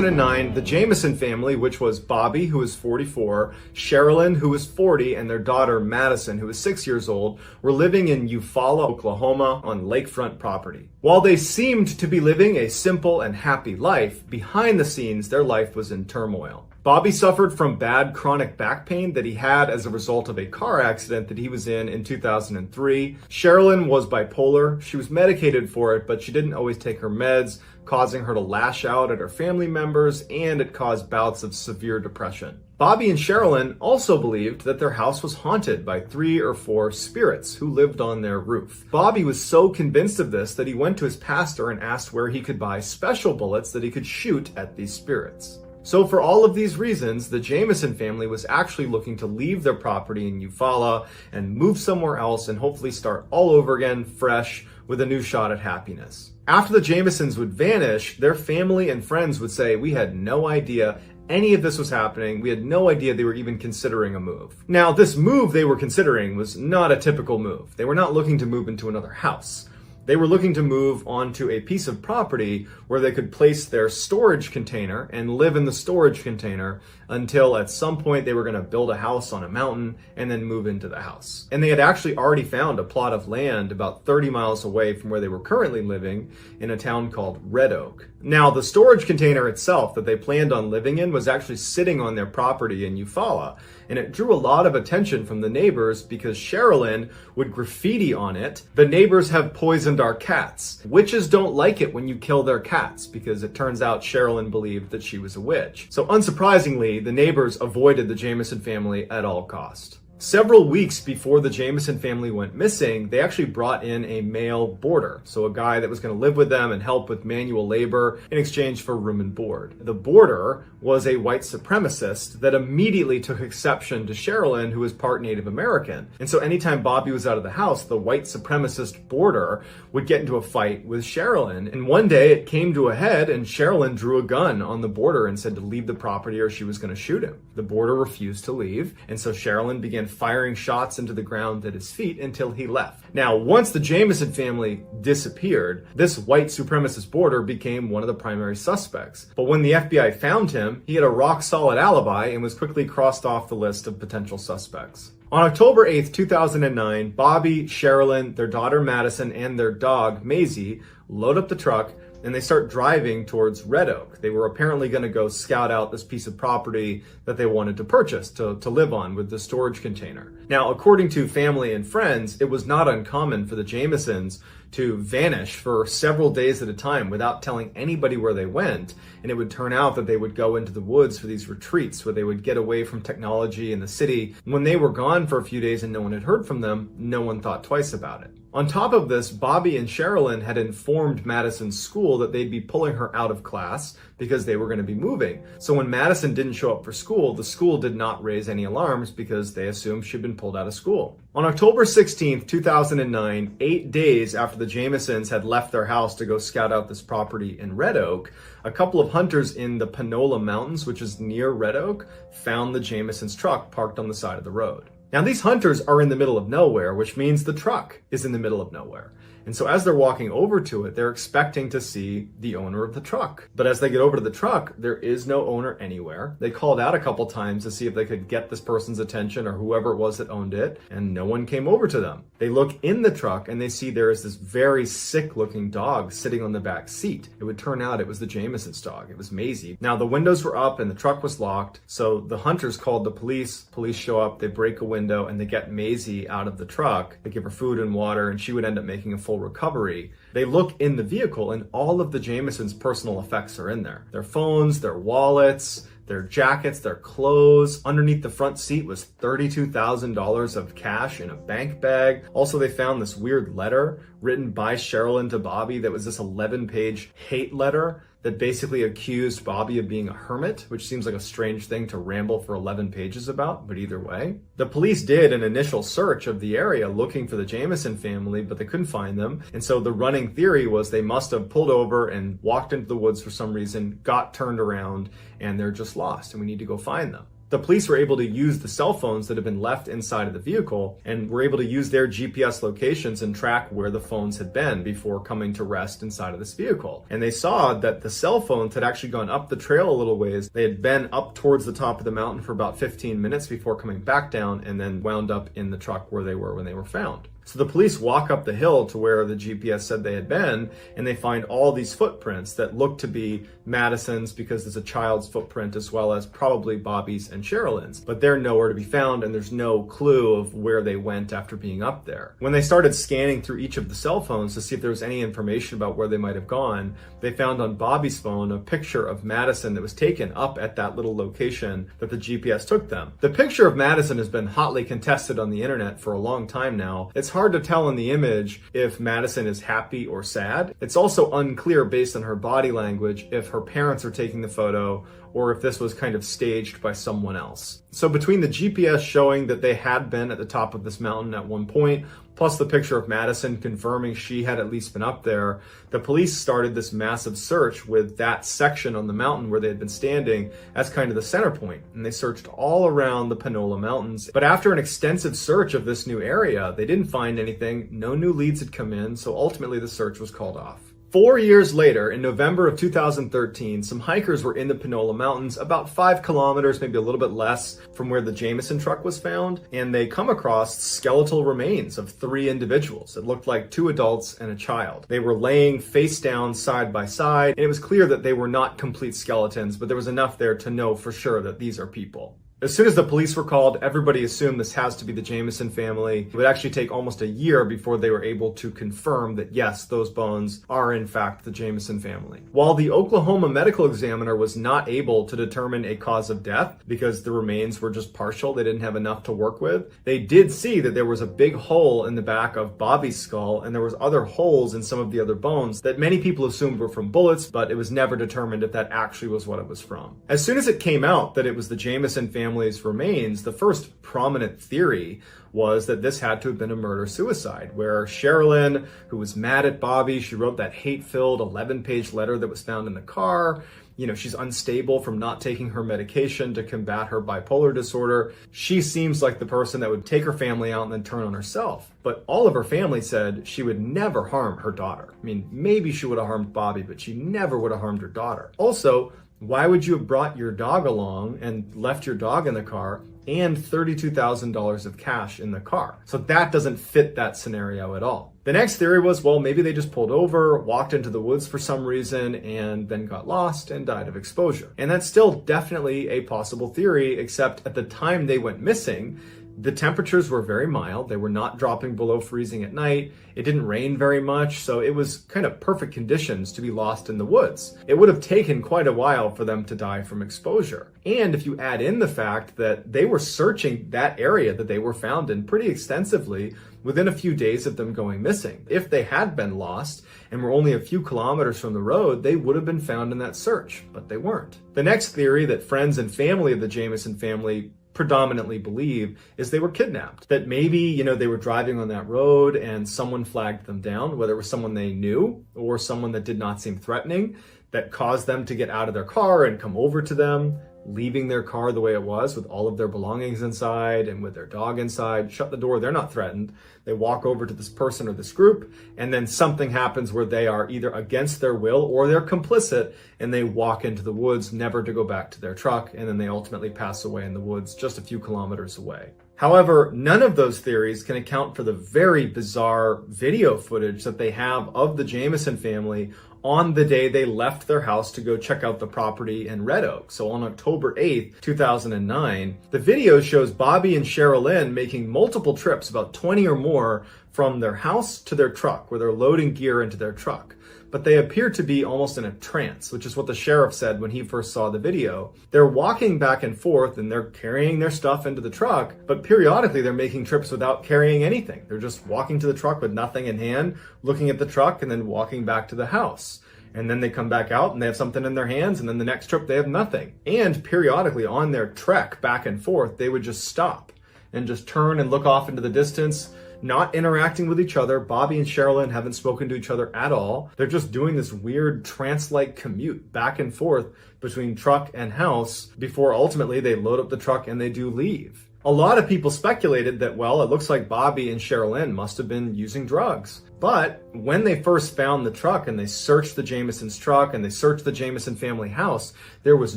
2009, the Jameson family, which was Bobby, who was 44, Sherilyn, who was 40, and their daughter Madison, who was 6 years old, were living in Eufaula, Oklahoma on lakefront property. While they seemed to be living a simple and happy life, behind the scenes, their life was in turmoil. Bobby suffered from bad chronic back pain that he had as a result of a car accident that he was in 2003. Sherilyn was bipolar. She was medicated for it, but she didn't always take her meds, causing her to lash out at her family members, and it caused bouts of severe depression. Bobby and Sherilyn also believed that their house was haunted by 3 or 4 spirits who lived on their roof. Bobby was so convinced of this that he went to his pastor and asked where he could buy special bullets that he could shoot at these spirits. So for all of these reasons, the Jameson family was actually looking to leave their property in Eufaula and move somewhere else and hopefully start all over again, fresh, with a new shot at happiness. After the Jamesons would vanish, their family and friends would say, "We had no idea any of this was happening. We had no idea they were even considering a move." Now, this move they were considering was not a typical move. They were not looking to move into another house. They were looking to move onto a piece of property where they could place their storage container and live in the storage container until at some point they were going to build a house on a mountain and then move into the house. And they had actually already found a plot of land about 30 miles away from where they were currently living in a town called Red Oak. Now, the storage container itself that they planned on living in was actually sitting on their property in Eufaula, and it drew a lot of attention from the neighbors because Sherilyn would graffiti on it, "The neighbors have poisoned our cats. Witches don't like it when you kill their cats," because it turns out Sherilyn believed that she was a witch. So unsurprisingly, the neighbors avoided the Jameson family at all cost. Several weeks before the Jameson family went missing, they actually brought in a male boarder, so a guy that was going to live with them and help with manual labor in exchange for room and board. The boarder was a white supremacist that immediately took exception to Sherilyn, who was part Native American. And so anytime Bobby was out of the house, the white supremacist boarder would get into a fight with Sherilyn. And one day it came to a head and Sherilyn drew a gun on the boarder and said to leave the property or she was going to shoot him. The boarder refused to leave, and so Sherilyn began firing shots into the ground at his feet until he left. Now, once the Jameson family disappeared, this white supremacist boarder became one of the primary suspects. But when the FBI found him, he had a rock-solid alibi and was quickly crossed off the list of potential suspects. On October 8th, 2009, Bobby, Sherilyn, their daughter Madison, and their dog Maisie load up the truck and they start driving towards Red Oak. They were apparently going to go scout out this piece of property that they wanted to purchase to live on with the storage container. Now, according to family and friends, it was not uncommon for the Jamesons to vanish for several days at a time without telling anybody where they went. And it would turn out that they would go into the woods for these retreats where they would get away from technology in the city. When they were gone for a few days and no one had heard from them, no one thought twice about it. On top of this, Bobby and Sherilyn had informed Madison's school that they'd be pulling her out of class because they were going to be moving. So when Madison didn't show up for school, the school did not raise any alarms because they assumed she'd been pulled out of school. On October 16th, 2009, 8 days after the Jamesons had left their house to go scout out this property in Red Oak, a couple of hunters in the Panola Mountains, which is near Red Oak, found the Jamesons' truck parked on the side of the road. Now, these hunters are in the middle of nowhere, which means the truck is in the middle of nowhere. And so as they're walking over to it, they're expecting to see the owner of the truck. But as they get over to the truck, there is no owner anywhere. They called out a couple times to see if they could get this person's attention or whoever it was that owned it, and no one came over to them. They look in the truck and they see there is this very sick-looking dog sitting on the back seat. It would turn out it was the Jamesons' dog. It was Maisie. Now, the windows were up and the truck was locked, so the hunters called the police. Police show up, they break a window, and they get Maisie out of the truck. They give her food and water, and she would end up making a full recovery. They look in the vehicle and all of the Jamesons' personal effects are in there. Their phones, their wallets, their jackets, their clothes. Underneath the front seat was $32,000 of cash in a bank bag. Also, they found this weird letter written by Sherilyn to Bobby that was this 11-page hate letter that basically accused Bobby of being a hermit, which seems like a strange thing to ramble for 11 pages about, but either way. The police did an initial search of the area looking for the Jameson family, but they couldn't find them. And so the running theory was they must have pulled over and walked into the woods for some reason, got turned around, and they're just lost, and we need to go find them. The police were able to use the cell phones that had been left inside of the vehicle and were able to use their GPS locations and track where the phones had been before coming to rest inside of this vehicle. And they saw that the cell phones had actually gone up the trail a little ways. They had been up towards the top of the mountain for about 15 minutes before coming back down and then wound up in the truck where they were when they were found. So the police walk up the hill to where the GPS said they had been, and they find all these footprints that look to be Madison's because there's a child's footprint as well as probably Bobby's and Sherilyn's. But they're nowhere to be found, and there's no clue of where they went after being up there. When they started scanning through each of the cell phones to see if there was any information about where they might have gone, they found on Bobby's phone a picture of Madison that was taken up at that little location that the GPS took them. The picture of Madison has been hotly contested on the internet for a long time now. It's hard to tell in the image if Madison is happy or sad. It's also unclear based on her body language if her parents are taking the photo or if this was kind of staged by someone else. So between the GPS showing that they had been at the top of this mountain at one point, plus the picture of Madison confirming she had at least been up there, the police started this massive search with that section on the mountain where they had been standing as kind of the center point. And they searched all around the Panola Mountains. But after an extensive search of this new area, they didn't find anything. No new leads had come in, so ultimately the search was called off. 4 years later, in November of 2013, some hikers were in the Panola Mountains, about 5 kilometers, maybe a little bit less, from where the Jameson truck was found, and they come across skeletal remains of 3 individuals. It looked like 2 adults and a child. They were laying face down side by side, and it was clear that they were not complete skeletons, but there was enough there to know for sure that these are people. As soon as the police were called, everybody assumed this has to be the Jameson family. It would actually take almost a year before they were able to confirm that yes, those bones are in fact the Jameson family. While the Oklahoma medical examiner was not able to determine a cause of death because the remains were just partial, they didn't have enough to work with, they did see that there was a big hole in the back of Bobby's skull and there was other holes in some of the other bones that many people assumed were from bullets, but it was never determined if that actually was what it was from. As soon as it came out that it was the Jameson family's remains, the first prominent theory was that this had to have been a murder-suicide, where Sherilyn, who was mad at Bobby, she wrote that hate-filled 11-page letter that was found in the car. You know, she's unstable from not taking her medication to combat her bipolar disorder. She seems like the person that would take her family out and then turn on herself. But all of her family said she would never harm her daughter. I mean, maybe she would have harmed Bobby, but she never would have harmed her daughter. Also, why would you have brought your dog along and left your dog in the car and $32,000 of cash in the car? So that doesn't fit that scenario at all. The next theory was, well, maybe they just pulled over, walked into the woods for some reason, and then got lost and died of exposure. And that's still definitely a possible theory, except at the time they went missing, the temperatures were very mild. They were not dropping below freezing at night. It didn't rain very much, so it was kind of perfect conditions to be lost in the woods. It would have taken quite a while for them to die from exposure. And if you add in the fact that they were searching that area that they were found in pretty extensively within a few days of them going missing. If they had been lost and were only a few kilometers from the road, they would have been found in that search, but they weren't. The next theory that friends and family of the Jameson family predominantly believe is they were kidnapped. That maybe, they were driving on that road and someone flagged them down, whether it was someone they knew or someone that did not seem threatening, that caused them to get out of their car and come over to them, leaving their car the way it was with all of their belongings inside and with their dog inside, shut the door, they're not threatened. They walk over to this person or this group, and then something happens where they are either against their will or they're complicit, and they walk into the woods, never to go back to their truck, and then they ultimately pass away in the woods just a few kilometers away. However, none of those theories can account for the very bizarre video footage that they have of the Jameson family on the day they left their house to go check out the property in Red Oak. So on October 8th, 2009, the video shows Bobby and Sherilyn making multiple trips, about 20 or more, from their house to their truck, where they're loading gear into their truck. But they appear to be almost in a trance, which is what the sheriff said when he first saw the video. They're walking back and forth and they're carrying their stuff into the truck, but periodically they're making trips without carrying anything. They're just walking to the truck with nothing in hand, looking at the truck, and then walking back to the house. And then they come back out and they have something in their hands, and then the next trip they have nothing. And periodically on their trek back and forth, they would just stop and just turn and look off into the distance, not interacting with each other. Bobby and Sherilyn haven't spoken to each other at all. They're just doing this weird trance-like commute back and forth between truck and house before ultimately they load up the truck and they do leave. A lot of people speculated that, well, it looks like Bobby and Sherilyn must have been using drugs. But when they first found the truck and they searched the Jamison's truck and they searched the Jamison family house, there was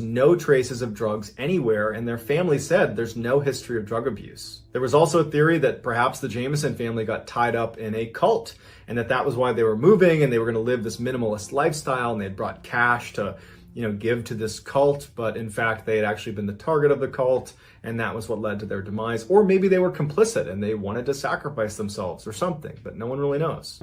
no traces of drugs anywhere, and their family said there's no history of drug abuse. There was also a theory that perhaps the Jamison family got tied up in a cult, and that was why they were moving and they were going to live this minimalist lifestyle, and they had brought cash to give to this cult, but in fact they had actually been the target of the cult, and that was what led to their demise. Or maybe they were complicit and they wanted to sacrifice themselves or something, but no one really knows.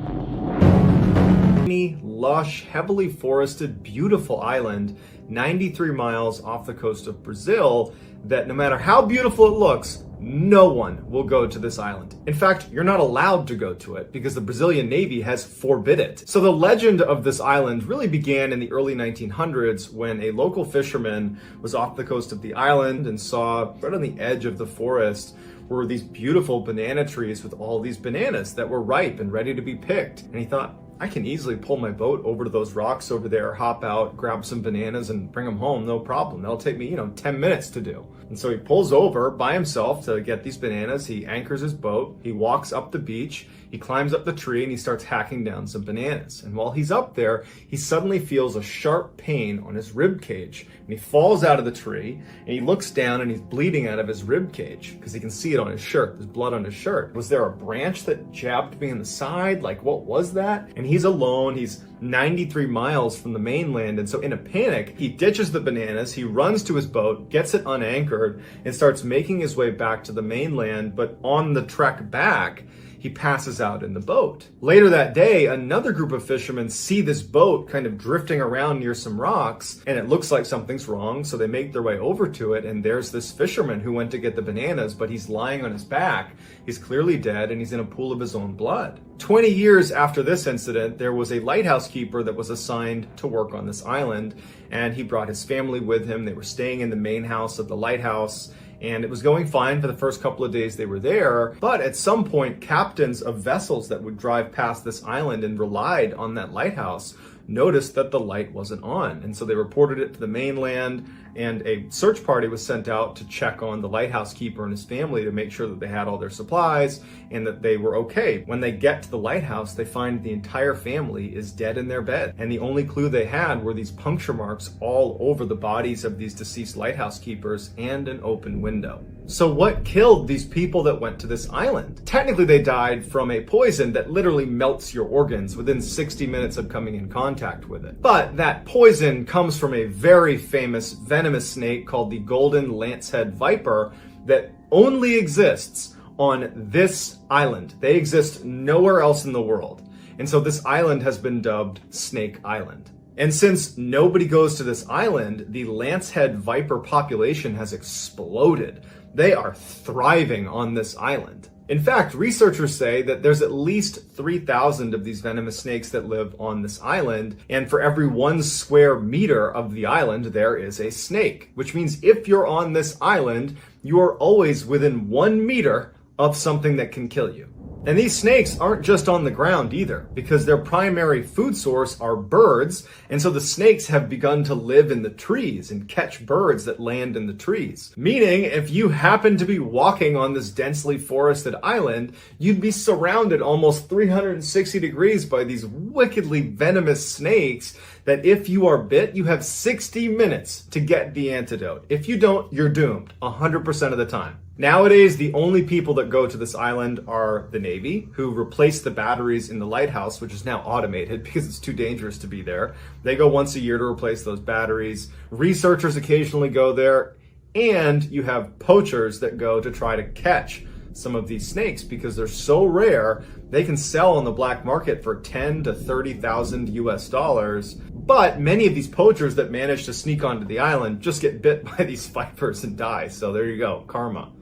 Lush, heavily forested, beautiful island, 93 miles off the coast of Brazil, that no matter how beautiful it looks, no one will go to this island. In fact, you're not allowed to go to it because the Brazilian Navy has forbid it. So the legend of this island really began in the early 1900s when a local fisherman was off the coast of the island and saw right on the edge of the forest were these beautiful banana trees with all these bananas that were ripe and ready to be picked. And he thought, I can easily pull my boat over to those rocks over there, hop out, grab some bananas and bring them home, no problem. That'll take me, 10 minutes to do. And so he pulls over by himself to get these bananas. He anchors his boat. He walks up the beach. He climbs up the tree and he starts hacking down some bananas. And while he's up there, he suddenly feels a sharp pain on his rib cage. And he falls out of the tree and he looks down and he's bleeding out of his rib cage because he can see it on his shirt. There's blood on his shirt. Was there a branch that jabbed me in the side? Like, what was that? And he's alone. He's 93 miles from the mainland. And so in a panic, he ditches the bananas. He runs to his boat, gets it unanchored, and starts making his way back to the mainland. But on the trek back, he passes out in the boat. Later that day, another group of fishermen see this boat kind of drifting around near some rocks, and it looks like something's wrong, so they make their way over to it, and there's this fisherman who went to get the bananas, but he's lying on his back. He's clearly dead, and he's in a pool of his own blood. 20 years after this incident, there was a lighthouse keeper that was assigned to work on this island, and he brought his family with him. They were staying in the main house of the lighthouse, and it was going fine for the first couple of days they were there. But at some point, captains of vessels that would drive past this island and relied on that lighthouse noticed that the light wasn't on. And so they reported it to the mainland, and a search party was sent out to check on the lighthouse keeper and his family to make sure that they had all their supplies and that they were okay. When they get to the lighthouse, they find the entire family is dead in their bed. And the only clue they had were these puncture marks all over the bodies of these deceased lighthouse keepers and an open window. So what killed these people that went to this island? Technically, they died from a poison that literally melts your organs within 60 minutes of coming in contact with it. But that poison comes from a very famous venomous snake called the golden lancehead viper that only exists on this island. They exist nowhere else in the world. And so this island has been dubbed Snake Island. And since nobody goes to this island, the lancehead viper population has exploded. They are thriving on this island. In fact, researchers say that there's at least 3,000 of these venomous snakes that live on this island, and for every 1 square meter of the island, there is a snake, which means if you're on this island, you are always within 1 meter of something that can kill you. And these snakes aren't just on the ground either, because their primary food source are birds, and so the snakes have begun to live in the trees and catch birds that land in the trees. Meaning, if you happen to be walking on this densely forested island, you'd be surrounded almost 360 degrees by these wickedly venomous snakes that if you are bit, you have 60 minutes to get the antidote. If you don't, you're doomed 100% of the time. Nowadays, the only people that go to this island are the Navy, who replace the batteries in the lighthouse, which is now automated because it's too dangerous to be there. They go once a year to replace those batteries. Researchers occasionally go there, and you have poachers that go to try to catch some of these snakes because they're so rare, they can sell on the black market for 10 to 30,000 US dollars. But many of these poachers that manage to sneak onto the island just get bit by these vipers and die. So there you go, karma.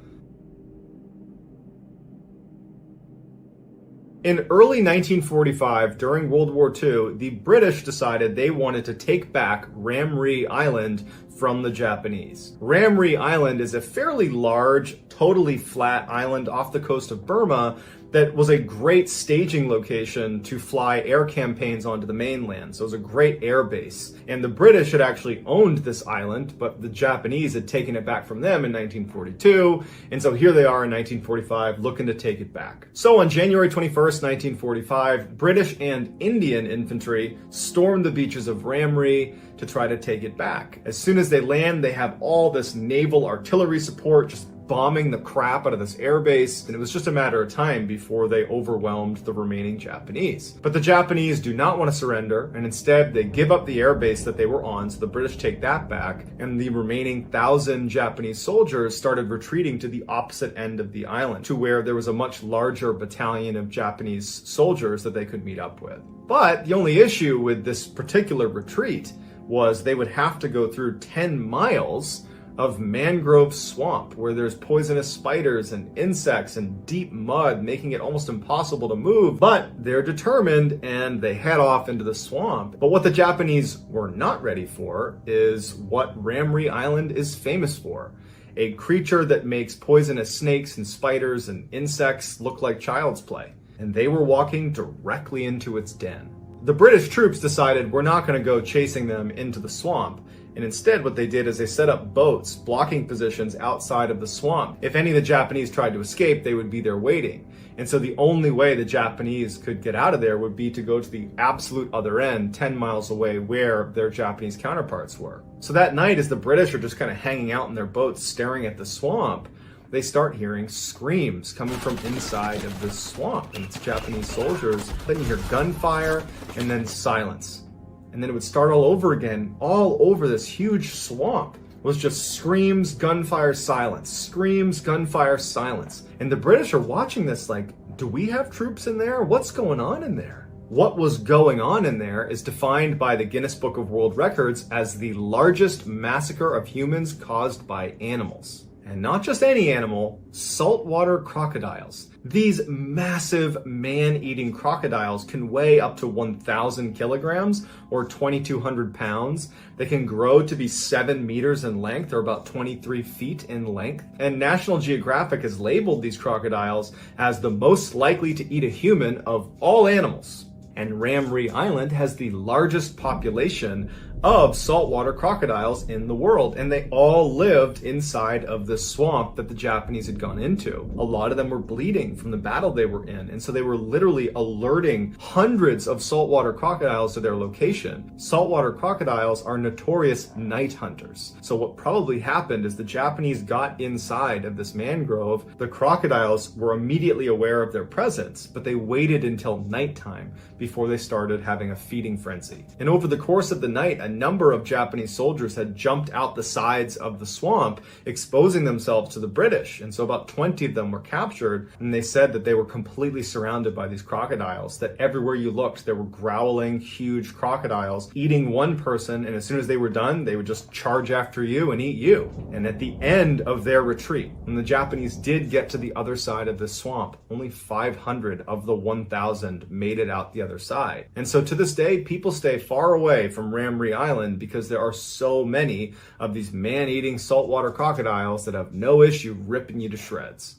In early 1945, during World War II, the British decided they wanted to take back Ramree Island from the Japanese. Ramree Island is a fairly large, totally flat island off the coast of Burma that was a great staging location to fly air campaigns onto the mainland. So it was a great air base. And the British had actually owned this island, but the Japanese had taken it back from them in 1942. And so here they are in 1945 looking to take it back. So on January 21st, 1945, British and Indian infantry stormed the beaches of Ramree to try to take it back. As soon as they land, they have all this naval artillery support just bombing the crap out of this airbase, and it was just a matter of time before they overwhelmed the remaining Japanese. But the Japanese do not want to surrender, and instead they give up the airbase that they were on, so the British take that back, and the remaining 1,000 Japanese soldiers started retreating to the opposite end of the island, to where there was a much larger battalion of Japanese soldiers that they could meet up with. But the only issue with this particular retreat was they would have to go through 10 miles of mangrove swamp where there's poisonous spiders and insects and deep mud, making it almost impossible to move. But they're determined and they head off into the swamp. But what the Japanese were not ready for is what Ramree Island is famous for: a creature that makes poisonous snakes and spiders and insects look like child's play. And they were walking directly into its den. The British troops decided we're not going to go chasing them into the swamp. And instead what they did is they set up boats, blocking positions outside of the swamp. If any of the Japanese tried to escape, they would be there waiting. And so the only way the Japanese could get out of there would be to go to the absolute other end, 10 miles away, where their Japanese counterparts were. So that night, as the British are just kind of hanging out in their boats staring at the swamp, they start hearing screams coming from inside of the swamp. And it's Japanese soldiers. Then you hear gunfire and then silence. And then it would start all over again. All over this huge swamp was just screams, gunfire, silence. Screams, gunfire, silence. And the British are watching this like, do we have troops in there? What's going on in there? What was going on in there is defined by the Guinness Book of World Records as the largest massacre of humans caused by animals. And not just any animal, saltwater crocodiles. These massive man-eating crocodiles can weigh up to 1,000 kilograms or 2,200 pounds. They can grow to be 7 meters in length or about 23 feet in length. And National Geographic has labeled these crocodiles as the most likely to eat a human of all animals. And Ramree Island has the largest population of saltwater crocodiles in the world, and they all lived inside of the swamp that the Japanese had gone into. A lot of them were bleeding from the battle they were in, and so they were literally alerting hundreds of saltwater crocodiles to their location. Saltwater crocodiles are notorious night hunters. So what probably happened is the Japanese got inside of this mangrove. The crocodiles were immediately aware of their presence, but they waited until nighttime before they started having a feeding frenzy. And over the course of the night, a number of Japanese soldiers had jumped out the sides of the swamp, exposing themselves to the British. And so about 20 of them were captured, and they said that they were completely surrounded by these crocodiles, that everywhere you looked, there were growling, huge crocodiles eating one person, and as soon as they were done, they would just charge after you and eat you. And at the end of their retreat, when the Japanese did get to the other side of the swamp, only 500 of the 1,000 made it out the other side. And so to this day, people stay far away from Ramree Island because there are so many of these man-eating saltwater crocodiles that have no issue ripping you to shreds.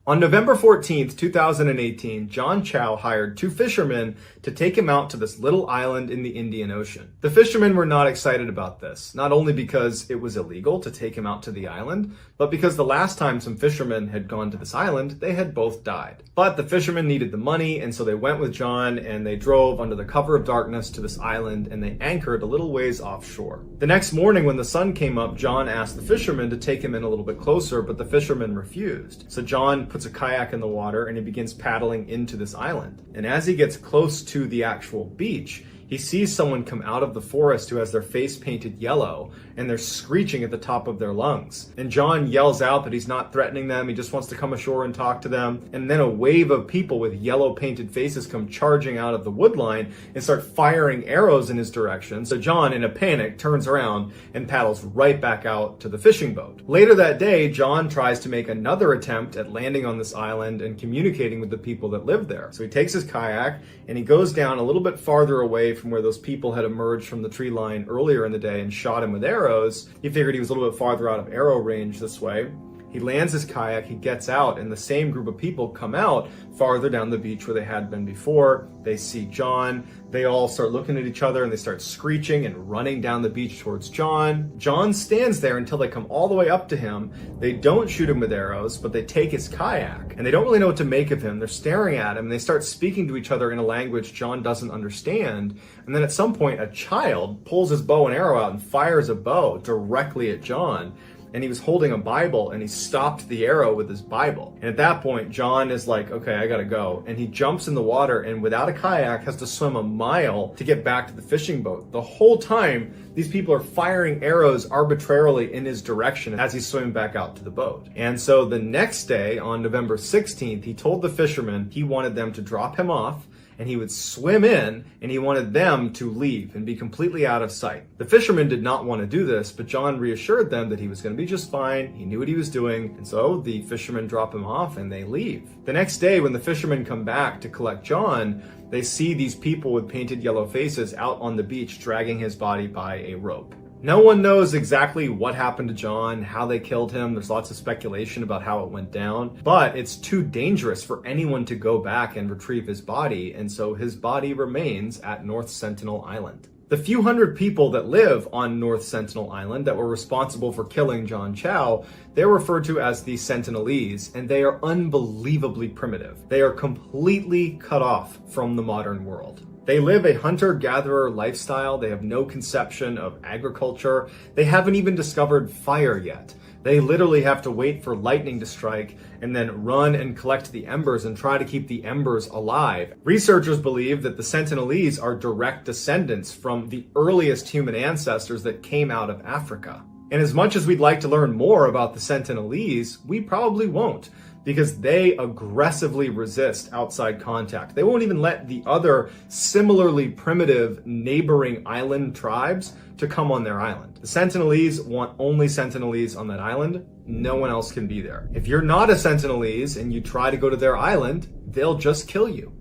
On November 14th, 2018, John Chow hired 2 fishermen to take him out to this little island in the Indian Ocean. The fishermen were not excited about this, not only because it was illegal to take him out to the island, but because the last time some fishermen had gone to this island, they had both died. But the fishermen needed the money, and so they went with John and they drove under the cover of darkness to this island, and they anchored a little ways offshore. The next morning when the sun came up, John asked the fishermen to take him in a little bit closer, but the fishermen refused. So John puts a kayak in the water and he begins paddling into this island. And as he gets close to the actual beach, he sees someone come out of the forest who has their face painted yellow, and they're screeching at the top of their lungs. And John yells out that he's not threatening them, he just wants to come ashore and talk to them. And then a wave of people with yellow painted faces come charging out of the woodline and start firing arrows in his direction. So John, in a panic, turns around and paddles right back out to the fishing boat. Later that day, John tries to make another attempt at landing on this island and communicating with the people that live there. So he takes his kayak and he goes down a little bit farther away from where those people had emerged from the tree line earlier in the day and shot him with arrows. He figured he was a little bit farther out of arrow range this way. He lands his kayak, he gets out, and the same group of people come out farther down the beach where they had been before. They see John. They all start looking at each other and they start screeching and running down the beach towards John. John stands there until they come all the way up to him. They don't shoot him with arrows, but they take his kayak, and they don't really know what to make of him. They're staring at him and they start speaking to each other in a language John doesn't understand. And then at some point, a child pulls his bow and arrow out and fires a bow directly at John. And he was holding a Bible, and he stopped the arrow with his Bible. And at that point, John is like, okay, I gotta go. And he jumps in the water, and without a kayak, has to swim a mile to get back to the fishing boat. The whole time, these people are firing arrows arbitrarily in his direction as he's swimming back out to the boat. And so the next day, on November 16th, he told the fishermen he wanted them to drop him off, and he would swim in, and he wanted them to leave and be completely out of sight. The fishermen did not want to do this, but John reassured them that he was going to be just fine. He knew what he was doing, and so the fishermen drop him off and they leave. The next day, when the fishermen come back to collect John, they see these people with painted yellow faces out on the beach dragging his body by a rope. No one knows exactly what happened to John, how they killed him. There's lots of speculation about how it went down, but it's too dangerous for anyone to go back and retrieve his body, and so his body remains at North Sentinel Island. The few hundred people that live on North Sentinel Island that were responsible for killing John Chow, they're referred to as the Sentinelese, and they are unbelievably primitive. They are completely cut off from the modern world. They live a hunter-gatherer lifestyle. They have no conception of agriculture. They haven't even discovered fire yet. They literally have to wait for lightning to strike and then run and collect the embers and try to keep the embers alive. Researchers believe that the Sentinelese are direct descendants from the earliest human ancestors that came out of Africa. And as much as we'd like to learn more about the Sentinelese, we probably won't, because they aggressively resist outside contact. They won't even let the other similarly primitive neighboring island tribes to come on their island. The Sentinelese want only Sentinelese on that island. No one else can be there. If you're not a Sentinelese and you try to go to their island, they'll just kill you.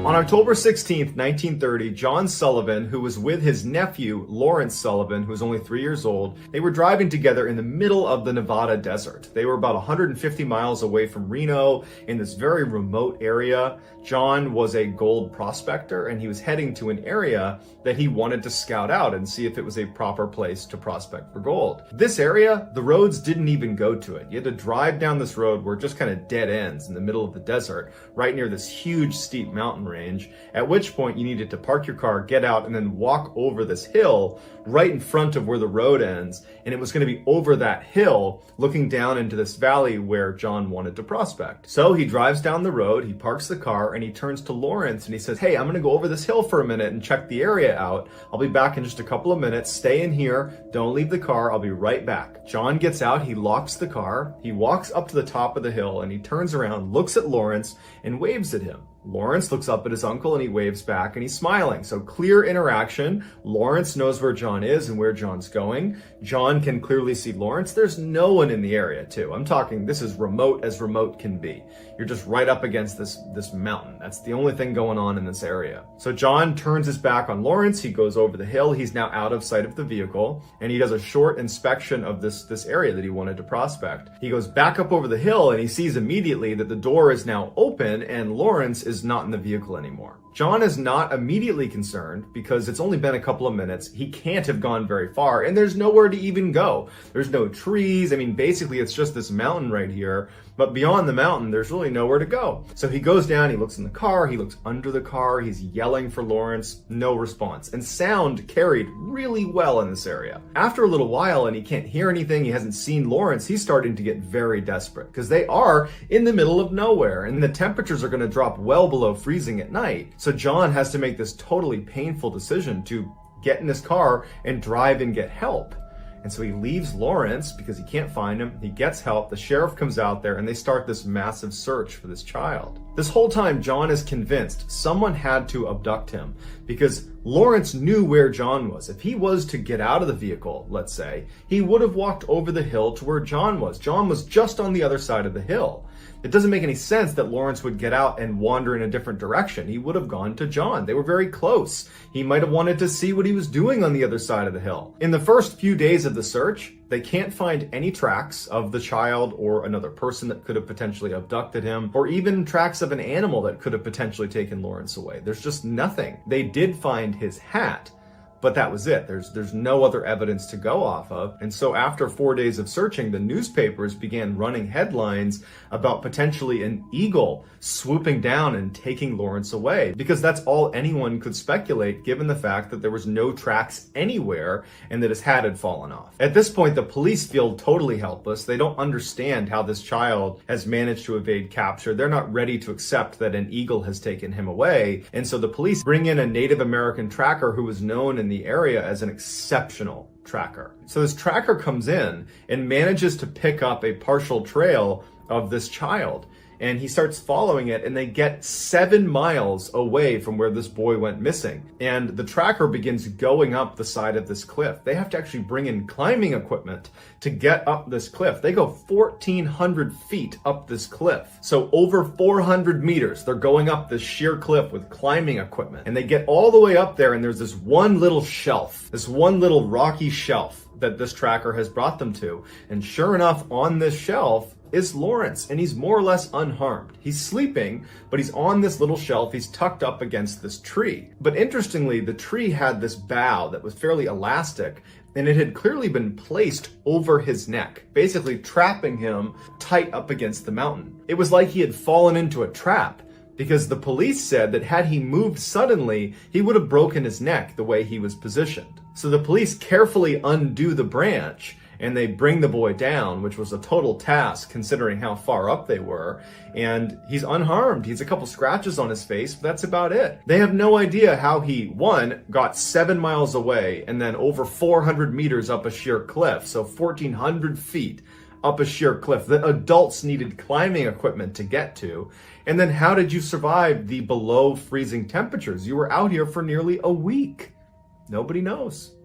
On October 16th, 1930, John Sullivan, who was with his nephew, Lawrence Sullivan, who was only 3 years old, they were driving together in the middle of the Nevada desert. They were about 150 miles away from Reno in this very remote area. John was a gold prospector, and he was heading to an area that he wanted to scout out and see if it was a proper place to prospect for gold. This area, the roads didn't even go to it. You had to drive down this road where it just kind of dead ends in the middle of the desert, right near this huge steep mountain range, at which point you needed to park your car, get out, and then walk over this hill right in front of where the road ends. And it was going to be over that hill looking down into this valley where John wanted to prospect. So he drives down the road, he parks the car, and he turns to Lawrence and he says, "Hey, I'm going to go over this hill for a minute and check the area out. I'll be back in just a couple of minutes. Stay in here. Don't leave the car. I'll be right back." John gets out, he locks the car, he walks up to the top of the hill, and he turns around, looks at Lawrence, and waves at him. Lawrence looks up at his uncle and he waves back and he's smiling. So clear interaction. Lawrence knows where John is and where John's going. John can clearly see Lawrence. There's no one in the area too. I'm talking, this is remote as remote can be. You're just right up against this mountain. That's the only thing going on in this area. So John turns his back on Lawrence. He goes over the hill. He's now out of sight of the vehicle, and he does a short inspection of this area that he wanted to prospect. He goes back up over the hill and he sees immediately that the door is now open and Lawrence is not in the vehicle anymore. John is not immediately concerned because it's only been a couple of minutes. He can't have gone very far, and there's nowhere to even go. There's no trees. I mean, basically it's just this mountain right here, but beyond the mountain, there's really nowhere to go. So he goes down, he looks in the car, he looks under the car, he's yelling for Lawrence, no response. And sound carried really well in this area. After a little while, and he can't hear anything, he hasn't seen Lawrence, he's starting to get very desperate because they are in the middle of nowhere, and the temperatures are going to drop well below freezing at night. So John has to make this totally painful decision to get in his car and drive and get help. And so he leaves Lawrence because he can't find him. He gets help. The sheriff comes out there and they start this massive search for this child. This whole time, John is convinced someone had to abduct him because Lawrence knew where John was. If he was to get out of the vehicle, let's say, he would have walked over the hill to where John was. John was just on the other side of the hill. It doesn't make any sense that Lawrence would get out and wander in a different direction. He would have gone to John. They were very close. He might have wanted to see what he was doing on the other side of the hill. In the first few days of the search, they can't find any tracks of the child or another person that could have potentially abducted him, or even tracks of an animal that could have potentially taken Lawrence away. There's just nothing. They did find his hat, but that was it. There's no other evidence to go off of. And so after 4 days of searching, the newspapers began running headlines about potentially an eagle swooping down and taking Lawrence away, because that's all anyone could speculate given the fact that there was no tracks anywhere and that his hat had fallen off. At this point, the police feel totally helpless. They don't understand how this child has managed to evade capture. They're not ready to accept that an eagle has taken him away. And so the police bring in a Native American tracker who was known in the area as an exceptional tracker. So this tracker comes in and manages to pick up a partial trail of this child. And he starts following it, and they get 7 miles away from where this boy went missing. And the tracker begins going up the side of this cliff. They have to actually bring in climbing equipment to get up this cliff. They go 1,400 feet up this cliff. So over 400 meters, they're going up this sheer cliff with climbing equipment. And they get all the way up there, and there's this one little shelf, this one little rocky shelf that this tracker has brought them to. And sure enough, on this shelf is Lawrence, and he's more or less unharmed. He's sleeping, but he's on this little shelf. He's tucked up against this tree. But interestingly, the tree had this bough that was fairly elastic, and it had clearly been placed over his neck, basically trapping him tight up against the mountain. It was like he had fallen into a trap, because the police said that had he moved suddenly, he would have broken his neck the way he was positioned. So the police carefully undo the branch, and they bring the boy down, which was a total task considering how far up they were. And he's unharmed. He's a couple scratches on his face, but that's about it. They have no idea how he, one, got 7 miles away and then over 400 meters up a sheer cliff, so 1,400 feet up a sheer cliff that adults needed climbing equipment to get to. And then how did you survive the below freezing temperatures? You were out here for nearly a week. Nobody knows.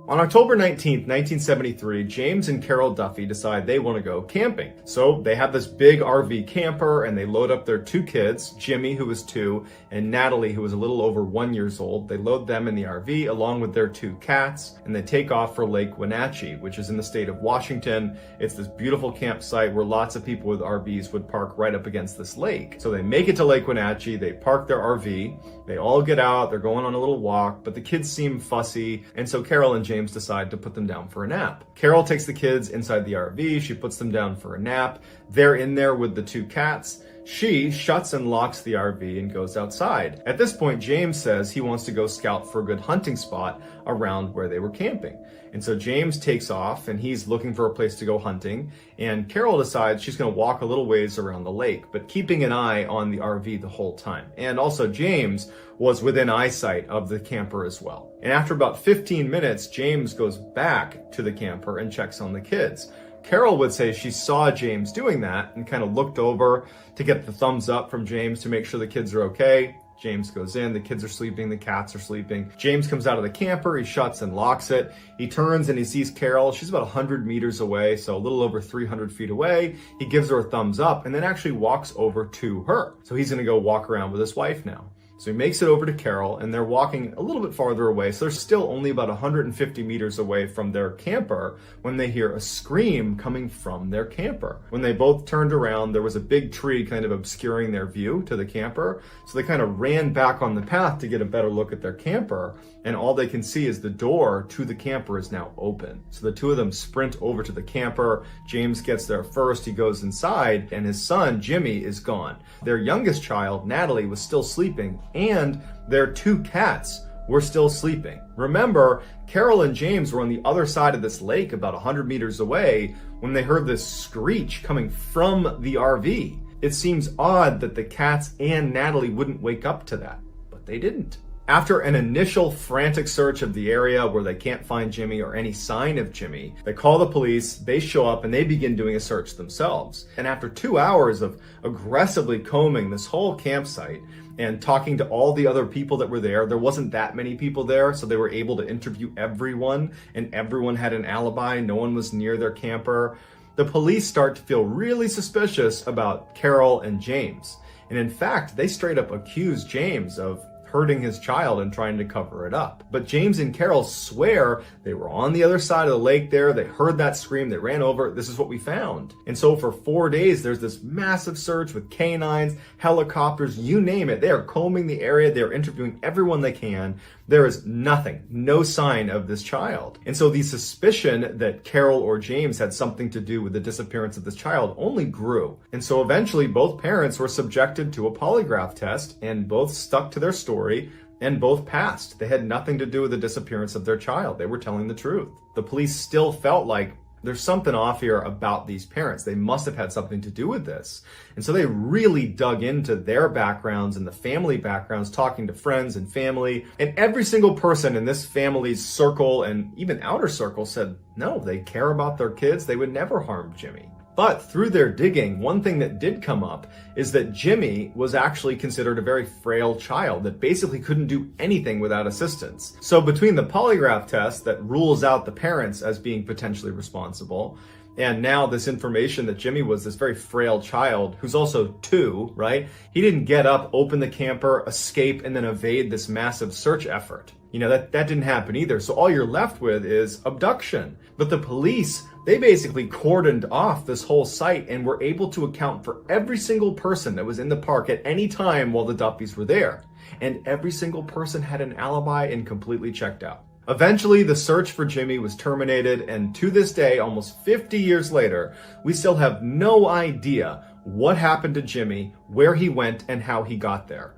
On October 19th, 1973, James and Carol Duffy decide they want to go camping. So they have this big RV camper, and they load up their 2 kids, Jimmy, who was 2, and Natalie, who was a little over 1 year old. They load them in the RV along with their 2 cats, and they take off for Lake Wenatchee, which is in the state of Washington. It's this beautiful campsite where lots of people with RVs would park right up against this lake. So they make it to Lake Wenatchee, they park their RV, they all get out, they're going on a little walk, but the kids seem fussy, and so Carol and James decide to put them down for a nap. Carol takes the kids inside the RV, she puts them down for a nap. They're in there with the 2 cats. She shuts and locks the RV and goes outside. At this point, James says he wants to go scout for a good hunting spot around where they were camping. And so James takes off and he's looking for a place to go hunting. And Carol decides she's going to walk a little ways around the lake, but keeping an eye on the RV the whole time. And also James was within eyesight of the camper as well. And after about 15 minutes, James goes back to the camper and checks on the kids. Carol would say she saw James doing that and kind of looked over to get the thumbs up from James to make sure the kids are okay. James goes in, the kids are sleeping, the cats are sleeping. James comes out of the camper, he shuts and locks it. He turns and he sees Carol. She's about 100 meters away, so a little over 300 feet away. He gives her a thumbs up and then actually walks over to her. So he's gonna go walk around with his wife now. So he makes it over to Carol, and they're walking a little bit farther away. So they're still only about 150 meters away from their camper when they hear a scream coming from their camper. When they both turned around, there was a big tree kind of obscuring their view to the camper. So they kind of ran back on the path to get a better look at their camper. And all they can see is the door to the camper is now open. So the 2 of them sprint over to the camper. James gets there first, he goes inside, and his son, Jimmy, is gone. Their youngest child, Natalie, was still sleeping, and their 2 cats were still sleeping. Remember, Carol and James were on the other side of this lake about 100 meters away when they heard this screech coming from the RV. It seems odd that the cats and Natalie wouldn't wake up to that, but they didn't. After an initial frantic search of the area where they can't find Jimmy or any sign of Jimmy, they call the police, they show up, and they begin doing a search themselves. And after 2 hours of aggressively combing this whole campsite and talking to all the other people that were there wasn't that many people there, so they were able to interview everyone, and everyone had an alibi. No one was near their camper. The police start to feel really suspicious about Carol and James. And in fact, they straight up accuse James of hurting his child and trying to cover it up. But James and Carol swear they were on the other side of the lake there. They heard that scream. They ran over. This is what we found. And so for 4 days, there's this massive search with canines, helicopters, you name it. They are combing the area. They're interviewing everyone they can. There is nothing, no sign of this child. And so the suspicion that Carol or James had something to do with the disappearance of this child only grew. And so eventually both parents were subjected to a polygraph test, and both stuck to their story and both passed. They had nothing to do with the disappearance of their child. They were telling the truth. The police still felt like there's something off here about these parents. They must have had something to do with this. And so they really dug into their backgrounds and the family backgrounds, talking to friends and family. And every single person in this family's circle and even outer circle said, no, they care about their kids. They would never harm Jimmy. But through their digging, one thing that did come up is that Jimmy was actually considered a very frail child that basically couldn't do anything without assistance. So between the polygraph test that rules out the parents as being potentially responsible, and now this information that Jimmy was this very frail child who's also 2, right? He didn't get up, open the camper, escape, and then evade this massive search effort. You know, that didn't happen either. So all you're left with is abduction. But the police, they basically cordoned off this whole site and were able to account for every single person that was in the park at any time while the Duffys were there. And every single person had an alibi and completely checked out. Eventually, the search for Jimmy was terminated, and to this day, almost 50 years later, we still have no idea what happened to Jimmy, where he went, and how he got there.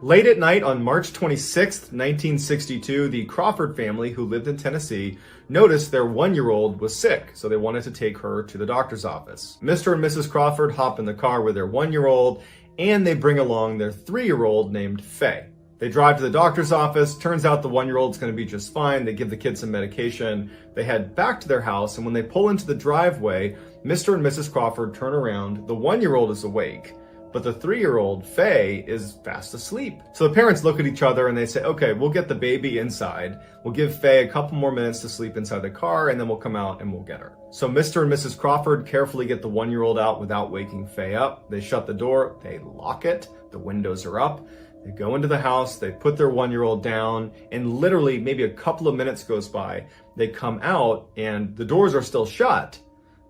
Late at night on March 26, 1962, the Crawford family, who lived in Tennessee, noticed their 1-year-old was sick, so they wanted to take her to the doctor's office. Mr. and Mrs. Crawford hop in the car with their 1-year-old, and they bring along their 3-year-old named Faye. They drive to the doctor's office. Turns out the 1-year-old's going to be just fine. They give the kid some medication. They head back to their house, and when they pull into the driveway, Mr. and Mrs. Crawford turn around. The 1-year-old is awake, but the 3-year-old, Faye, is fast asleep. So the parents look at each other and they say, okay, we'll get the baby inside. We'll give Faye a couple more minutes to sleep inside the car, and then we'll come out and we'll get her. So Mr. and Mrs. Crawford carefully get the 1-year-old out without waking Faye up. They shut the door, they lock it, the windows are up. They go into the house, they put their 1-year-old down, and literally maybe a couple of minutes goes by. They come out and the doors are still shut,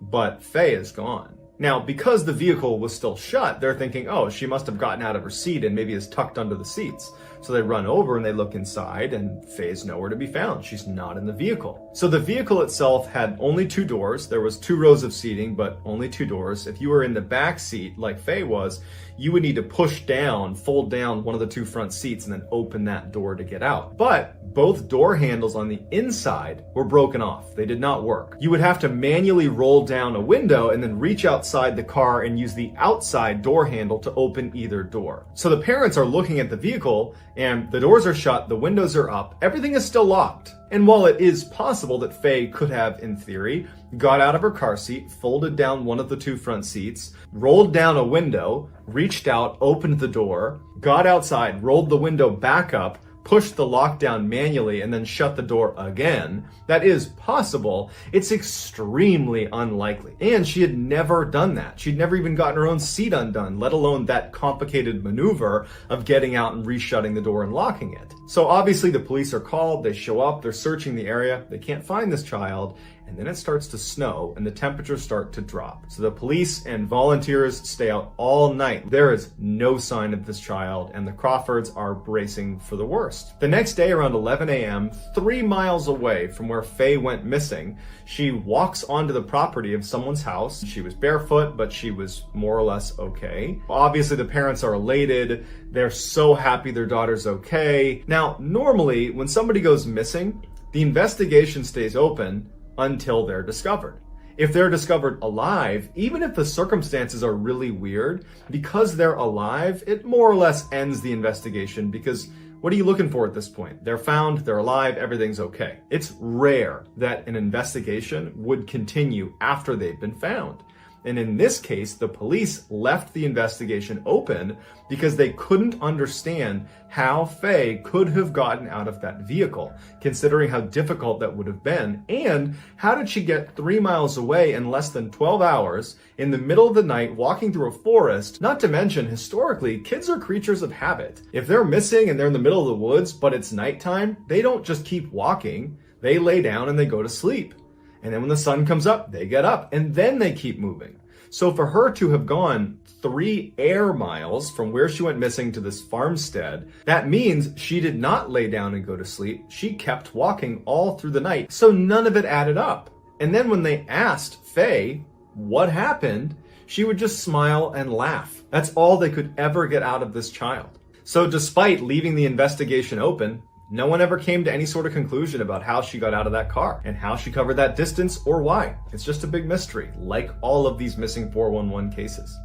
but Faye is gone. Now, because the vehicle was still shut, they're thinking, oh, she must have gotten out of her seat and maybe is tucked under the seats. So they run over and they look inside, and Faye's nowhere to be found. She's not in the vehicle. So the vehicle itself had only 2 doors. There was 2 rows of seating, but only 2 doors. If you were in the back seat, like Faye was, you would need to push down, fold down one of the 2 front seats and then open that door to get out. But both door handles on the inside were broken off. They did not work. You would have to manually roll down a window and then reach outside the car and use the outside door handle to open either door. So the parents are looking at the vehicle, and the doors are shut, the windows are up, everything is still locked. And while it is possible that Faye could have, in theory, got out of her car seat, folded down one of the 2 front seats, rolled down a window, reached out, opened the door, got outside, rolled the window back up, pushed the lockdown manually, and then shut the door again, that is possible. It's extremely unlikely. And she had never done that. She'd never even gotten her own seat undone, let alone that complicated maneuver of getting out and reshutting the door and locking it. So obviously the police are called, they show up, they're searching the area, they can't find this child, and then it starts to snow and the temperatures start to drop. So the police and volunteers stay out all night. There is no sign of this child, and the Crawfords are bracing for the worst. The next day around 11 a.m., 3 miles away from where Faye went missing, she walks onto the property of someone's house. She was barefoot, but she was more or less okay. Obviously the parents are elated. They're so happy their daughter's okay. Now, normally when somebody goes missing, the investigation stays open until they're discovered. If they're discovered alive, even if the circumstances are really weird, because they're alive, it more or less ends the investigation, because what are you looking for at this point? They're found, they're alive, everything's okay. It's rare that an investigation would continue after they've been found. And in this case, the police left the investigation open because they couldn't understand how Faye could have gotten out of that vehicle, considering how difficult that would have been. And how did she get 3 miles away in less than 12 hours in the middle of the night walking through a forest? Not to mention, historically, kids are creatures of habit. If they're missing and they're in the middle of the woods, but it's nighttime, they don't just keep walking. They lay down and they go to sleep. And then when the sun comes up, they get up and then they keep moving. So for her to have gone 3 air miles from where she went missing to this farmstead, that means she did not lay down and go to sleep. She kept walking all through the night. So none of it added up. And then when they asked Faye what happened, she would just smile and laugh. That's all they could ever get out of this child. So despite leaving the investigation open, no one ever came to any sort of conclusion about how she got out of that car and how she covered that distance or why. It's just a big mystery, like all of these missing 411 cases.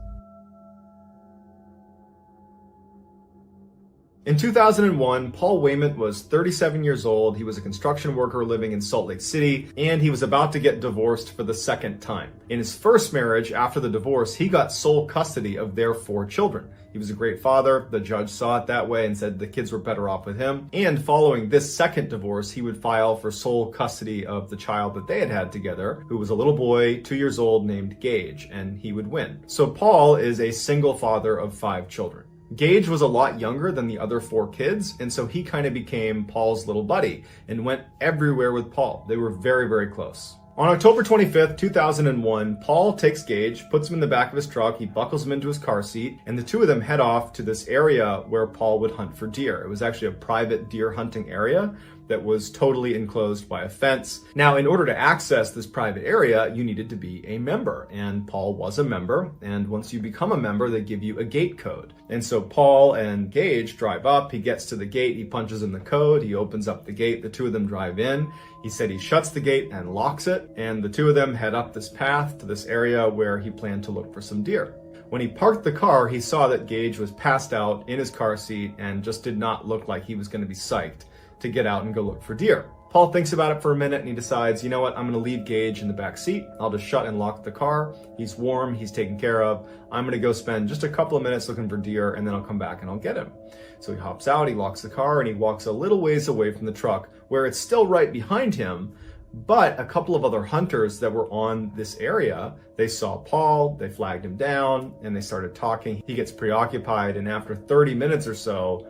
In 2001, Paul Wayment was 37 years old. He was a construction worker living in Salt Lake City, and he was about to get divorced for the second time. In his first marriage, after the divorce, he got sole custody of their 4 children. He was a great father. The judge saw it that way and said the kids were better off with him. And following this second divorce, he would file for sole custody of the child that they had had together, who was a little boy, 2 years old, named Gage, and he would win. So Paul is a single father of 5 children. Gage was a lot younger than the other 4 kids, and so he kind of became Paul's little buddy and went everywhere with Paul. They were very, very close. On October 25th, 2001, Paul takes Gage, puts him in the back of his truck, he buckles him into his car seat, and the two of them head off to this area where Paul would hunt for deer. It was actually a private deer hunting area that was totally enclosed by a fence. Now, in order to access this private area, you needed to be a member, and Paul was a member, and once you become a member, they give you a gate code. And so Paul and Gage drive up, he gets to the gate, he punches in the code, he opens up the gate, the two of them drive in. He said he shuts the gate and locks it, and the two of them head up this path to this area where he planned to look for some deer. When he parked the car, he saw that Gage was passed out in his car seat and just did not look like he was going to be psyched to get out and go look for deer. Paul thinks about it for a minute and he decides, you know what, I'm going to leave Gage in the back seat. I'll just shut and lock the car. He's warm, he's taken care of. I'm going to go spend just a couple of minutes looking for deer and then I'll come back and I'll get him. So he hops out, he locks the car, and he walks a little ways away from the truck where it's still right behind him. But a couple of other hunters that were on this area, they saw Paul, they flagged him down, and they started talking. He gets preoccupied, and after 30 minutes or so,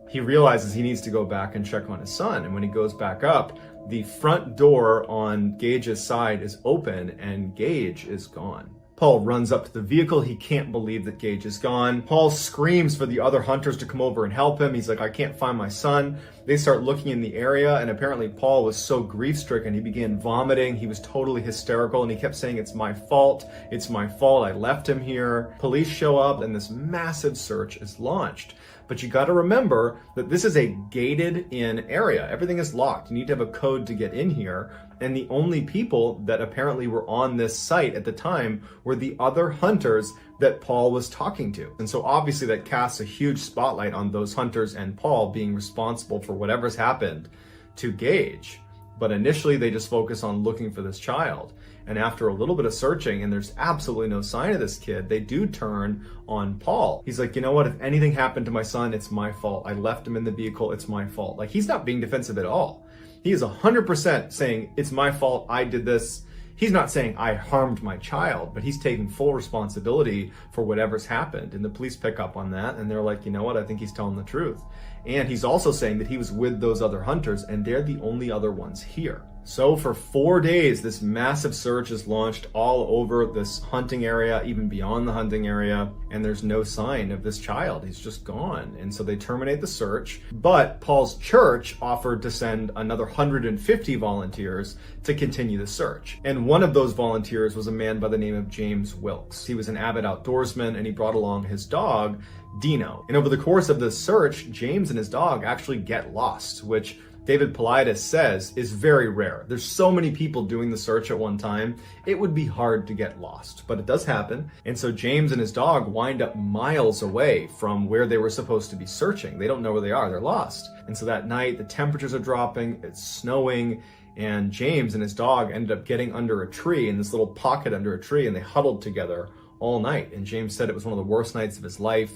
he realizes he needs to go back and check on his son. And when he goes back up, the front door on Gage's side is open and Gage is gone. Paul runs up to the vehicle. He can't believe that Gage is gone. Paul screams for the other hunters to come over and help him. He's like, I can't find my son. They start looking in the area, and apparently Paul was so grief-stricken, he began vomiting. He was totally hysterical, and he kept saying, it's my fault. It's my fault. I left him here. Police show up, and this massive search is launched. But you got to remember that this is a gated-in area. Everything is locked. You need to have a code to get in here. And the only people that apparently were on this site at the time were the other hunters that Paul was talking to. And so obviously that casts a huge spotlight on those hunters and Paul being responsible for whatever's happened to Gage. But initially they just focus on looking for this child. And after a little bit of searching, and there's absolutely no sign of this kid, they do turn on Paul. He's like, you know what? If anything happened to my son, it's my fault. I left him in the vehicle. It's my fault. Like, he's not being defensive at all. He is 100% saying, it's my fault. I did this. He's not saying I harmed my child, but he's taking full responsibility for whatever's happened. And the police pick up on that, and they're like, you know what? I think he's telling the truth. And he's also saying that he was with those other hunters, and they're the only other ones here. So for 4 days, this massive search is launched all over this hunting area, even beyond the hunting area, and there's no sign of this child. He's just gone. And so they terminate the search, but Paul's church offered to send another 150 volunteers to continue the search. And one of those volunteers was a man by the name of James Wilkes. He was an avid outdoorsman, and he brought along his dog, Dino. And over the course of this search, James and his dog actually get lost, which David Paulides says is very rare. There's so many people doing the search at one time, it would be hard to get lost, but it does happen. And so James and his dog wind up miles away from where they were supposed to be searching. They don't know where they are, they're lost. And so that night, the temperatures are dropping, it's snowing, and James and his dog ended up getting under a tree, in this little pocket under a tree, and they huddled together all night. And James said it was one of the worst nights of his life.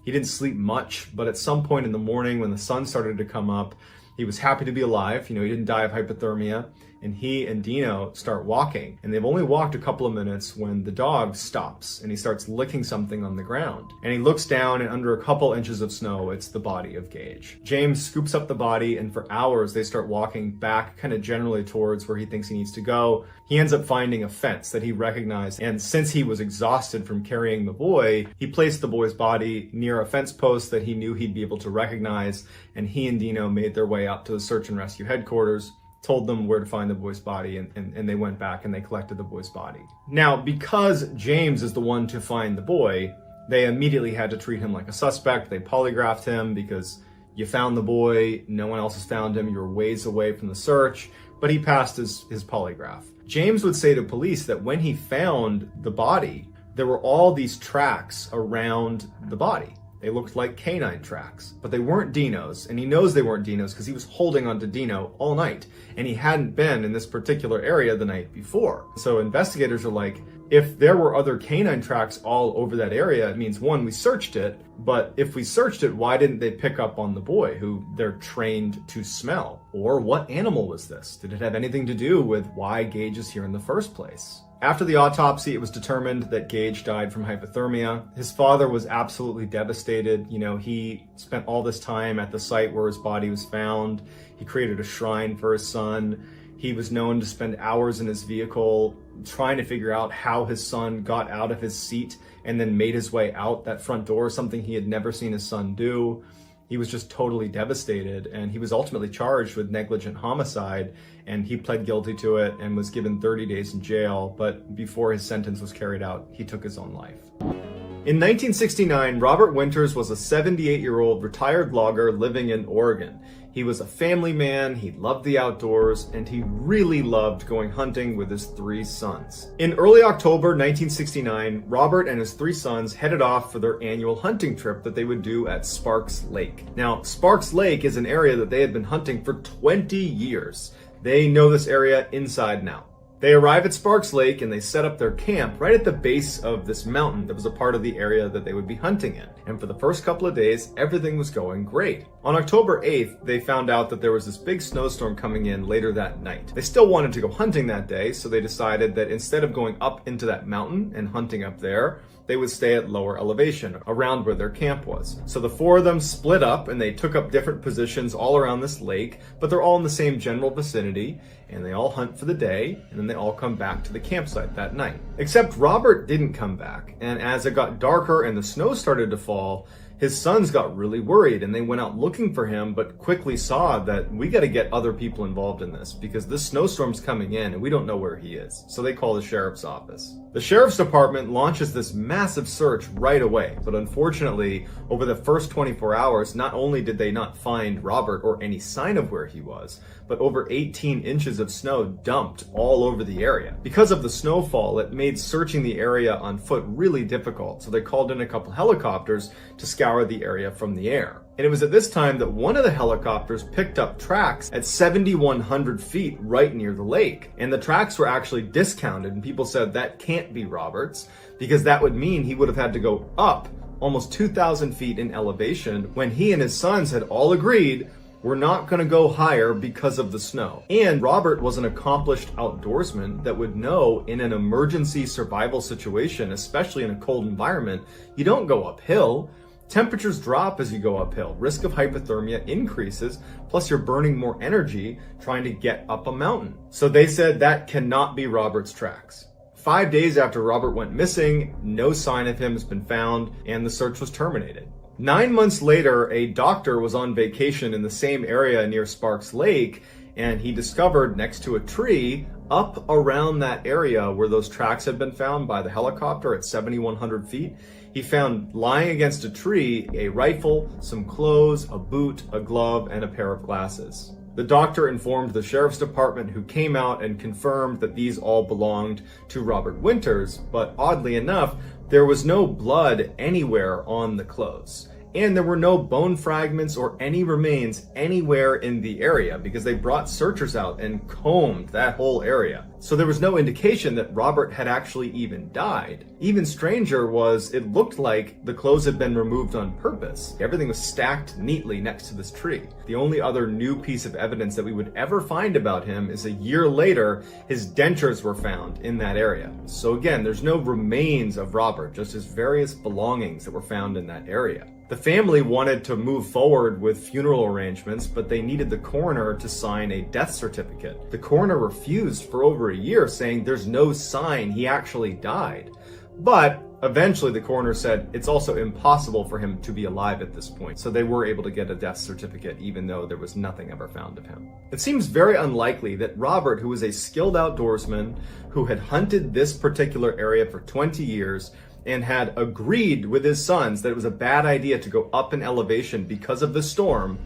He didn't sleep much, but at some point in the morning when the sun started to come up, he was happy to be alive. He didn't die of hypothermia. And he and Dino start walking. And they've only walked a couple of minutes when the dog stops and he starts licking something on the ground. And he looks down, and under a couple inches of snow, it's the body of Gage. James scoops up the body, and for hours they start walking back kind of generally towards where he thinks he needs to go. He ends up finding a fence that he recognized. And since he was exhausted from carrying the boy, he placed the boy's body near a fence post that he knew he'd be able to recognize. And he and Dino made their way out to the search and rescue headquarters, told them where to find the boy's body, and they went back and they collected the boy's body. Now, because James is the one to find the boy, they immediately had to treat him like a suspect. They polygraphed him because you found the boy, no one else has found him, you're ways away from the search, but he passed his polygraph. James would say to police that when he found the body, there were all these tracks around the body. They looked like canine tracks, but they weren't Dino's, and he knows they weren't Dino's because he was holding onto Dino all night, and he hadn't been in this particular area the night before. So investigators are like, if there were other canine tracks all over that area, it means, one, we searched it, but if we searched it, why didn't they pick up on the boy, who they're trained to smell? Or what animal was this? Did it have anything to do with why Gage is here in the first place? After the autopsy, it was determined that Gage died from hypothermia. His father was absolutely devastated. He spent all this time at the site where his body was found. He created a shrine for his son. He was known to spend hours in his vehicle trying to figure out how his son got out of his seat and then made his way out that front door, something he had never seen his son do. He was just totally devastated, and he was ultimately charged with negligent homicide, and he pled guilty to it and was given 30 days in jail, but before his sentence was carried out, he took his own life. In 1969, Robert Winters was a 78-year-old retired logger living in Oregon. He was a family man, he loved the outdoors, and he really loved going hunting with his 3 sons. In early October 1969, Robert and his 3 sons headed off for their annual hunting trip that they would do at Sparks Lake. Now, Sparks Lake is an area that they had been hunting for 20 years. They know this area inside and out. They arrive at Sparks Lake and they set up their camp right at the base of this mountain that was a part of the area that they would be hunting in. And for the first couple of days, everything was going great. On October 8th, they found out that there was this big snowstorm coming in later that night. They still wanted to go hunting that day, so they decided that instead of going up into that mountain and hunting up there, they would stay at lower elevation around where their camp was. So the 4 of them split up and they took up different positions all around this lake, but they're all in the same general vicinity, and they all hunt for the day, and then they all come back to the campsite that night. Except Robert didn't come back, and as it got darker and the snow started to fall, his sons got really worried and they went out looking for him, but quickly saw that we got to get other people involved in this because this snowstorm's coming in and we don't know where he is. So they call the sheriff's office. The sheriff's department launches this massive search right away, but unfortunately, over the first 24 hours, not only did they not find Robert or any sign of where he was, but over 18 inches of snow dumped all over the area. Because of the snowfall, it made searching the area on foot really difficult, so they called in a couple helicopters to scour the area from the air. And it was at this time that one of the helicopters picked up tracks at 7,100 feet right near the lake. And the tracks were actually discounted, and people said that can't be Robert's because that would mean he would have had to go up almost 2,000 feet in elevation when he and his sons had all agreed we're not going to go higher because of the snow. And Robert was an accomplished outdoorsman that would know in an emergency survival situation, especially in a cold environment, you don't go uphill. Temperatures drop as you go uphill. Risk of hypothermia increases, plus you're burning more energy trying to get up a mountain. So they said that cannot be Robert's tracks. 5 days after Robert went missing, no sign of him has been found, and the search was terminated. 9 months later, a doctor was on vacation in the same area near Sparks Lake, and he discovered next to a tree up around that area where those tracks had been found by the helicopter at 7,100 feet, he found lying against a tree a rifle, some clothes, a boot, a glove, and a pair of glasses. The doctor informed the sheriff's department, who came out and confirmed that these all belonged to Robert Winters, but oddly enough, there was no blood anywhere on the clothes. And there were no bone fragments or any remains anywhere in the area because they brought searchers out and combed that whole area. So there was no indication that Robert had actually even died. Even stranger was, it looked like the clothes had been removed on purpose. Everything was stacked neatly next to this tree. The only other new piece of evidence that we would ever find about him is a year later, his dentures were found in that area. So again, there's no remains of Robert, just his various belongings that were found in that area. The family wanted to move forward with funeral arrangements, but they needed the coroner to sign a death certificate. The coroner refused for over a year, saying there's no sign he actually died. But eventually the coroner said it's also impossible for him to be alive at this point, so they were able to get a death certificate even though there was nothing ever found of him. It seems very unlikely that Robert, who was a skilled outdoorsman who had hunted this particular area for 20 years, and had agreed with his sons that it was a bad idea to go up in elevation because of the storm,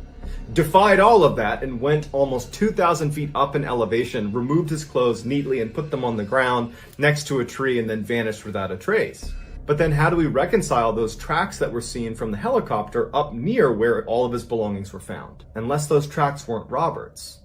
defied all of that and went almost 2,000 feet up in elevation, removed his clothes neatly and put them on the ground next to a tree, and then vanished without a trace. But then how do we reconcile those tracks that were seen from the helicopter up near where all of his belongings were found? Unless those tracks weren't Robert's.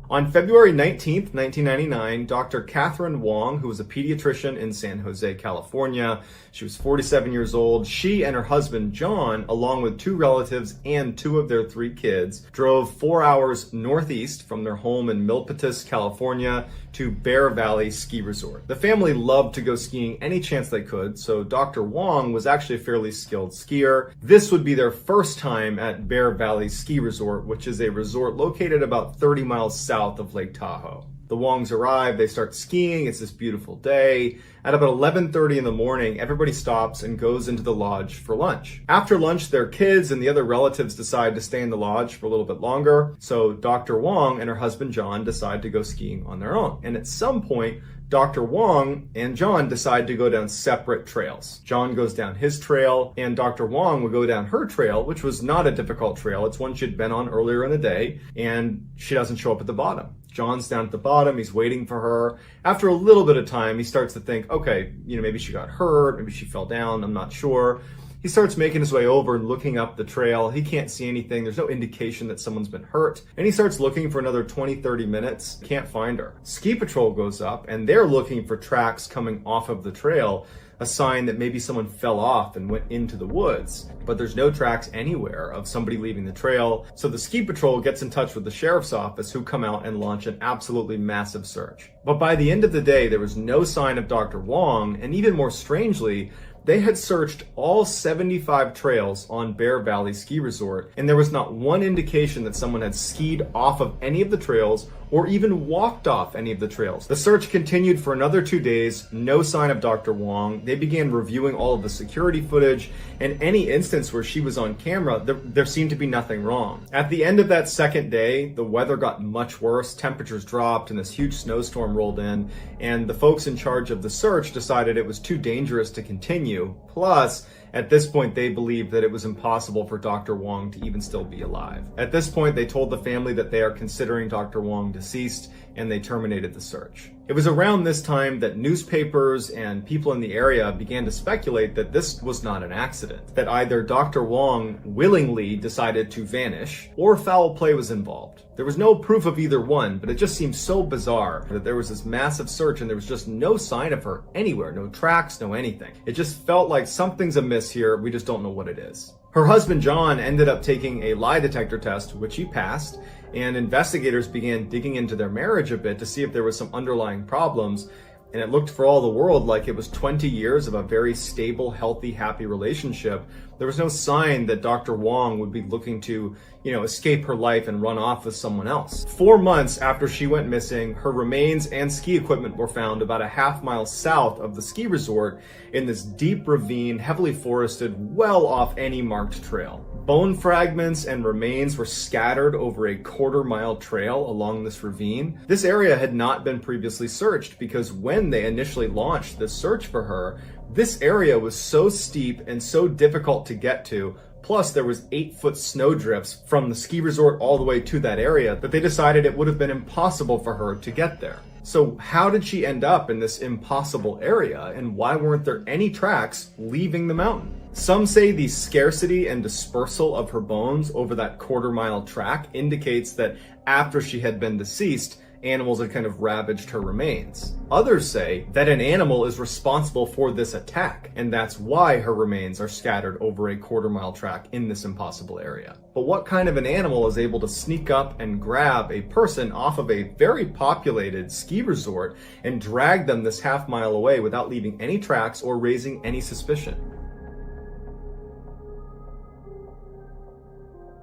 On February 19th, 1999, Dr. Catherine Wong, who was a pediatrician in San Jose, California, she was 47 years old. She and her husband, John, along with 2 relatives and 2 of their 3 kids, drove 4 hours northeast from their home in Milpitas, California, to Bear Valley Ski Resort. The family loved to go skiing any chance they could, so Dr. Wong was actually a fairly skilled skier. This would be their first time at Bear Valley Ski Resort, which is a resort located about 30 miles south of Lake Tahoe. The Wongs arrive, they start skiing, it's this beautiful day. At about 11:30 in the morning, everybody stops and goes into the lodge for lunch. After lunch, their kids and the other relatives decide to stay in the lodge for a little bit longer, so Dr. Wong and her husband John decide to go skiing on their own. And at some point, Dr. Wong and John decide to go down separate trails. John goes down his trail, and Dr. Wong would go down her trail, which was not a difficult trail. It's one she'd been on earlier in the day, and she doesn't show up at the bottom. John's down at the bottom, he's waiting for her. After a little bit of time, he starts to think, okay, maybe she got hurt, maybe she fell down, I'm not sure. He starts making his way over and looking up the trail. He can't see anything. There's no indication that someone's been hurt. And he starts looking for another 20, 30 minutes. Can't find her. Ski patrol goes up and they're looking for tracks coming off of the trail, a sign that maybe someone fell off and went into the woods. But there's no tracks anywhere of somebody leaving the trail. So the ski patrol gets in touch with the sheriff's office, who come out and launch an absolutely massive search. But by the end of the day, there was no sign of Dr. Wong, and even more strangely, they had searched all 75 trails on Bear Valley Ski Resort, and there was not one indication that someone had skied off of any of the trails or even walked off any of the trails. The search continued for another 2 days, no sign of Dr. Wong. They began reviewing all of the security footage, and any instance where she was on camera, there seemed to be nothing wrong. At the end of that second day, the weather got much worse, temperatures dropped, and this huge snowstorm rolled in, and the folks in charge of the search decided it was too dangerous to continue. Plus, at this point, they believed that it was impossible for Dr. Wong to even still be alive. At this point, they told the family that they are considering Dr. Wong deceased, and they terminated the search. It was around this time that newspapers and people in the area began to speculate that this was not an accident, that either Dr. Wong willingly decided to vanish or foul play was involved. There was no proof of either one, but it just seemed so bizarre that there was this massive search and there was just no sign of her anywhere, no tracks, no anything. It just felt like something's amiss here, we just don't know what it is. Her husband John ended up taking a lie detector test, which he passed, and investigators began digging into their marriage a bit to see if there was some underlying problems, and it looked for all the world like it was 20 years of a very stable, healthy, happy relationship. There was no sign that Dr. Wong would be looking to, escape her life and run off with someone else. 4 months after she went missing, her remains and ski equipment were found about a half-mile south of the ski resort in this deep ravine, heavily forested, well off any marked trail. Bone fragments and remains were scattered over a quarter-mile trail along this ravine. This area had not been previously searched because when they initially launched the search for her, this area was so steep and so difficult to get to, Plus, there was 8-foot snow drifts from the ski resort all the way to that area that they decided it would have been impossible for her to get there. So how did she end up in this impossible area, and why weren't there any tracks leaving the mountain? Some say the scarcity and dispersal of her bones over that quarter-mile track indicates that after she had been deceased, animals had kind of ravaged her remains. Others say that an animal is responsible for this attack, and that's why her remains are scattered over a quarter-mile track in this impossible area. But what kind of an animal is able to sneak up and grab a person off of a very populated ski resort and drag them this half-mile away without leaving any tracks or raising any suspicion?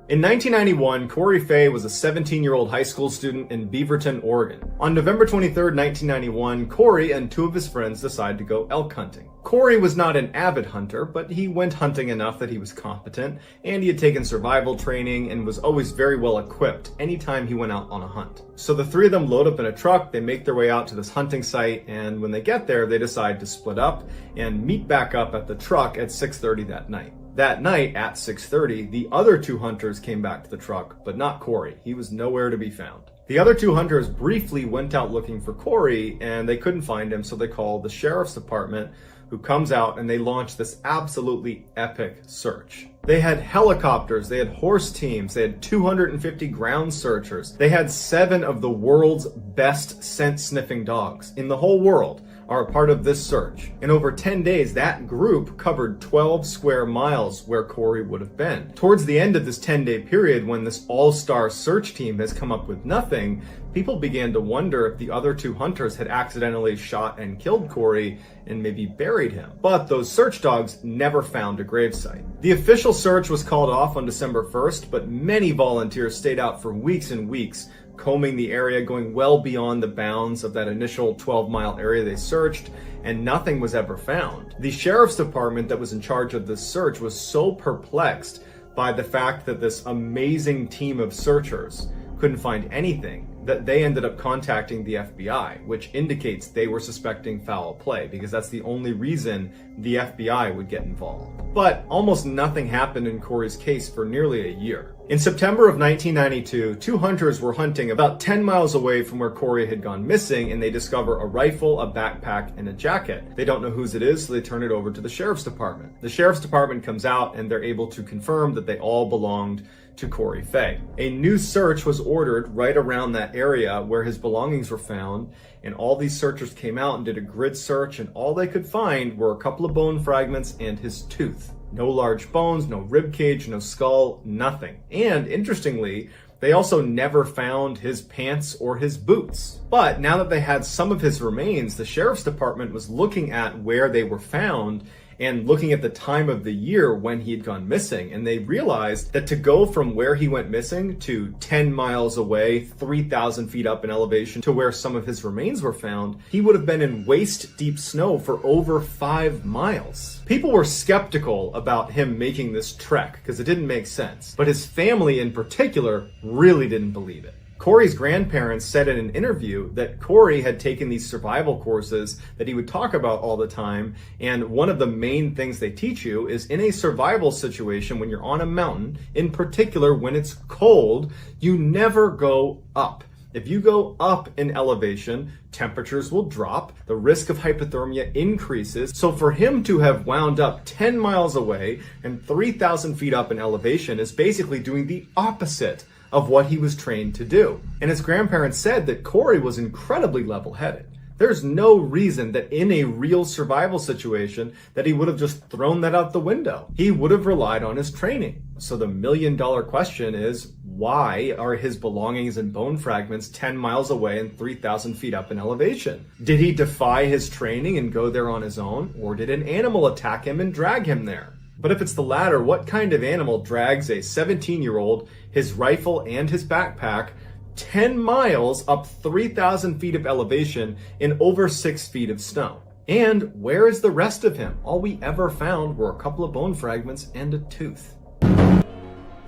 In 1991, Corey Fay was a 17-year-old high school student in Beaverton, Oregon. On November 23, 1991, Corey and 2 of his friends decided to go elk hunting. Corey was not an avid hunter, but he went hunting enough that he was competent, and he had taken survival training and was always very well equipped anytime he went out on a hunt. So the 3 of them load up in a truck, they make their way out to this hunting site, and when they get there, they decide to split up and meet back up at the truck at 6:30 that night. That night at 6:30, the other 2 hunters came back to the truck, but not Corey. He was nowhere to be found. The other 2 hunters briefly went out looking for Corey, and they couldn't find him, so they called the sheriff's department, who comes out and they launch this absolutely epic search. They had helicopters, they had horse teams, they had 250 ground searchers. They had 7 of the world's best scent sniffing dogs in the whole world are a part of this search. In over 10 days, that group covered 12 square miles where Corey would have been. Towards the end of this 10-day period, when this all-star search team has come up with nothing, people began to wonder if the other 2 hunters had accidentally shot and killed Corey and maybe buried him. But those search dogs never found a gravesite. The official search was called off on December 1st, but many volunteers stayed out for weeks and weeks, combing the area, going well beyond the bounds of that initial 12-mile area they searched, and nothing was ever found. The sheriff's department that was in charge of this search was so perplexed by the fact that this amazing team of searchers couldn't find anything that they ended up contacting the FBI, which indicates they were suspecting foul play, because that's the only reason the FBI would get involved. But almost nothing happened in Corey's case for nearly a year. In September of 1992, 2 hunters were hunting about 10 miles away from where Corey had gone missing, and they discover a rifle, a backpack, and a jacket. They don't know whose it is, so they turn it over to the sheriff's department. The sheriff's department comes out, and they're able to confirm that they all belonged to Corey Fay. A new search was ordered right around that area where his belongings were found, and all these searchers came out and did a grid search, and all they could find were a couple of bone fragments and his tooth. No large bones, no rib cage, no skull, nothing. And interestingly, they also never found his pants or his boots. But now that they had some of his remains, the sheriff's department was looking at where they were found and looking at the time of the year when he had gone missing, and they realized that to go from where he went missing to 10 miles away, 3,000 feet up in elevation to where some of his remains were found, he would have been in waist-deep snow for over 5 miles. People were skeptical about him making this trek because it didn't make sense, but his family in particular really didn't believe it. Corey's grandparents said in an interview that Corey had taken these survival courses that he would talk about all the time, and one of the main things they teach you is in a survival situation when you're on a mountain, in particular when it's cold, you never go up. If you go up in elevation, temperatures will drop, the risk of hypothermia increases. So for him to have wound up 10 miles away and 3,000 feet up in elevation is basically doing the opposite of what he was trained to do. And his grandparents said that Corey was incredibly level-headed. There's no reason that in a real survival situation that he would have just thrown that out the window. He would have relied on his training. So the million-dollar question is, why are his belongings and bone fragments 10 miles away and 3,000 feet up in elevation? Did he defy his training and go there on his own, or did an animal attack him and drag him there? But if it's the latter, what kind of animal drags a 17-year-old, his rifle and his backpack 10 miles up 3,000 feet of elevation in over 6 feet of snow? And where is the rest of him? All we ever found were a couple of bone fragments and a tooth.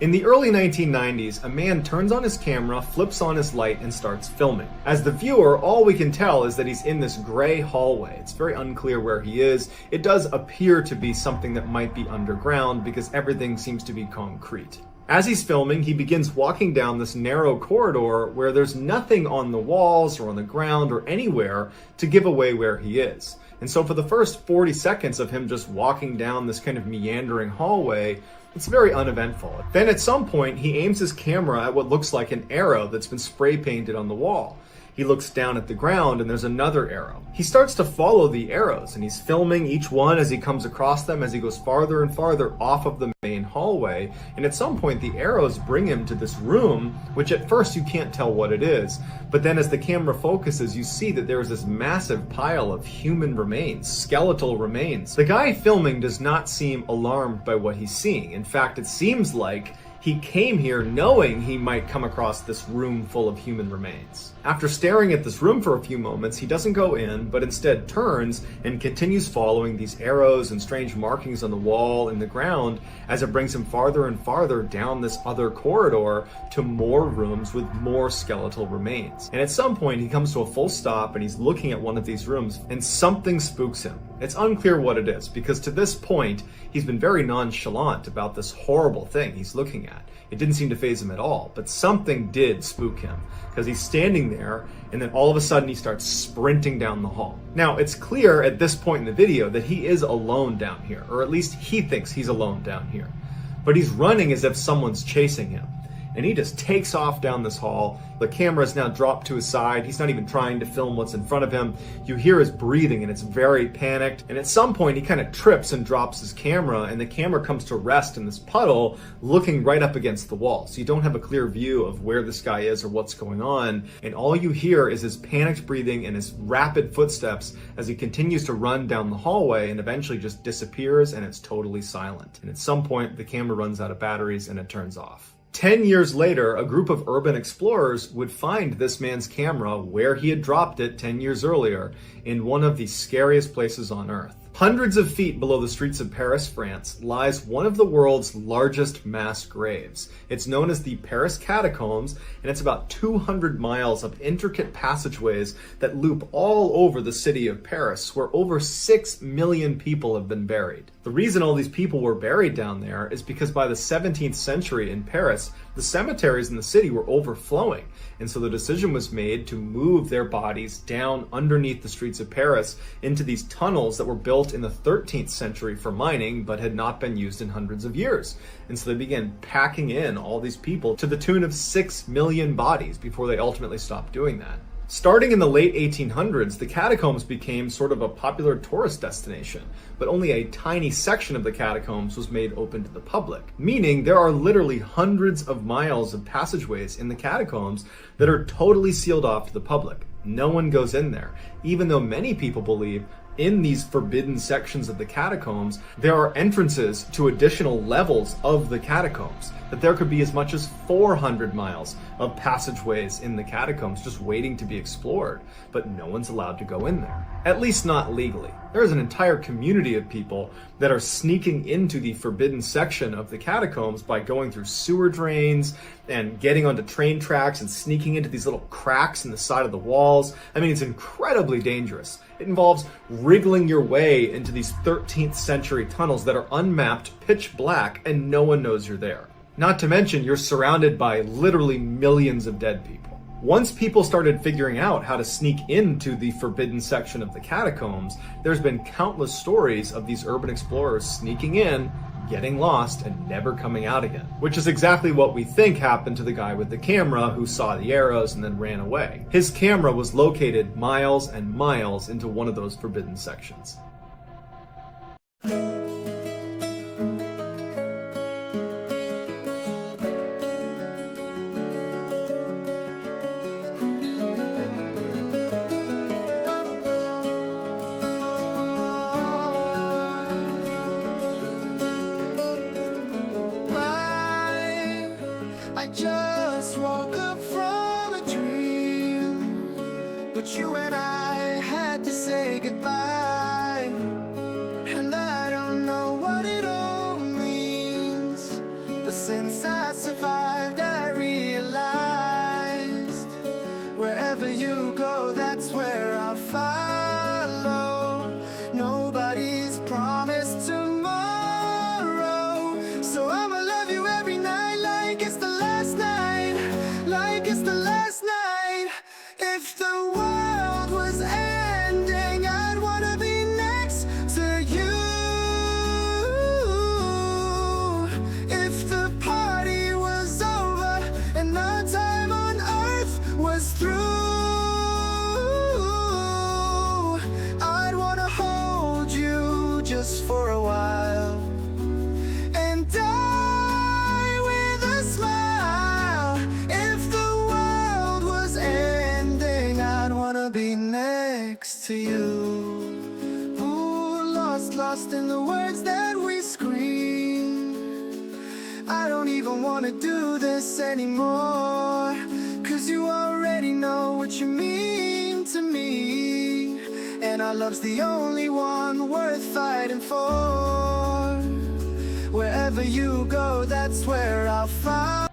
In the early 1990s, a man turns on his camera, flips on his light, and starts filming. As the viewer, all we can tell is that he's in this gray hallway. It's very unclear where he is. It does appear to be something that might be underground because everything seems to be concrete. As he's filming, he begins walking down this narrow corridor where there's nothing on the walls or on the ground or anywhere to give away where he is. And so for the first 40 seconds of him just walking down this kind of meandering hallway, it's very uneventful. Then at some point, he aims his camera at what looks like an arrow that's been spray painted on the wall. He looks down at the ground and there's another arrow. He starts to follow the arrows and he's filming each one as he comes across them as he goes farther and farther off of the main hallway. And at some point the arrows bring him to this room, which at first you can't tell what it is. But then as the camera focuses, you see that there is this massive pile of human remains, skeletal remains. The guy filming does not seem alarmed by what he's seeing. In fact, it seems like he came here knowing he might come across this room full of human remains. After staring at this room for a few moments, he doesn't go in, but instead turns and continues following these arrows and strange markings on the wall and the ground as it brings him farther and farther down this other corridor to more rooms with more skeletal remains. And at some point, he comes to a full stop and he's looking at one of these rooms and something spooks him. It's unclear what it is because to this point, he's been very nonchalant about this horrible thing he's looking at. It didn't seem to faze him at all, but something did spook him because he's standing there and then all of a sudden he starts sprinting down the hall. Now, it's clear at this point in the video that he is alone down here, or at least he thinks he's alone down here. But he's running as if someone's chasing him. And he just takes off down this hall. The camera is now dropped to his side. He's not even trying to film what's in front of him. You hear his breathing and it's very panicked. And at some point he kind of trips and drops his camera and the camera comes to rest in this puddle looking right up against the wall. So you don't have a clear view of where this guy is or what's going on. And all you hear is his panicked breathing and his rapid footsteps as he continues to run down the hallway and eventually just disappears and it's totally silent. And at some point the camera runs out of batteries and it turns off. 10 years later, a group of urban explorers would find this man's camera where he had dropped it 10 years earlier in one of the scariest places on Earth. Hundreds of feet below the streets of Paris, France, lies one of the world's largest mass graves. It's known as the Paris Catacombs, and it's about 200 miles of intricate passageways that loop all over the city of Paris, where over 6 million people have been buried. The reason all these people were buried down there is because by the 17th century in Paris, the cemeteries in the city were overflowing, and so the decision was made to move their bodies down underneath the streets of Paris into these tunnels that were built in the 13th century for mining but had not been used in hundreds of years. And so they began packing in all these people to the tune of 6 million bodies before they ultimately stopped doing that. Starting in the late 1800s, the catacombs became sort of a popular tourist destination, but only a tiny section of the catacombs was made open to the public, meaning there are literally hundreds of miles of passageways in the catacombs that are totally sealed off to the public. No one goes in there, even though many people believe in these forbidden sections of the catacombs, there are entrances to additional levels of the catacombs, that there could be as much as 400 miles of passageways in the catacombs just waiting to be explored, but no one's allowed to go in there. At least not legally. There is an entire community of people that are sneaking into the forbidden section of the catacombs by going through sewer drains and getting onto train tracks and sneaking into these little cracks in the side of the walls. I mean, it's incredibly dangerous. It involves wriggling your way into these 13th century tunnels that are unmapped, pitch black, and no one knows you're there. Not to mention, you're surrounded by literally millions of dead people. Once people started figuring out how to sneak into the forbidden section of the catacombs, there's been countless stories of these urban explorers sneaking in, getting lost, and never coming out again. Which is exactly what we think happened to the guy with the camera who saw the arrows and then ran away. His camera was located miles and miles into one of those forbidden sections. I just woke up from a dream, but you and I had to say goodbye. just lost in the words that we scream. I don't even wanna do this anymore, 'cause you already know what you mean to me, and our love's the only one worth fighting for. Wherever you go, that's where I'll find.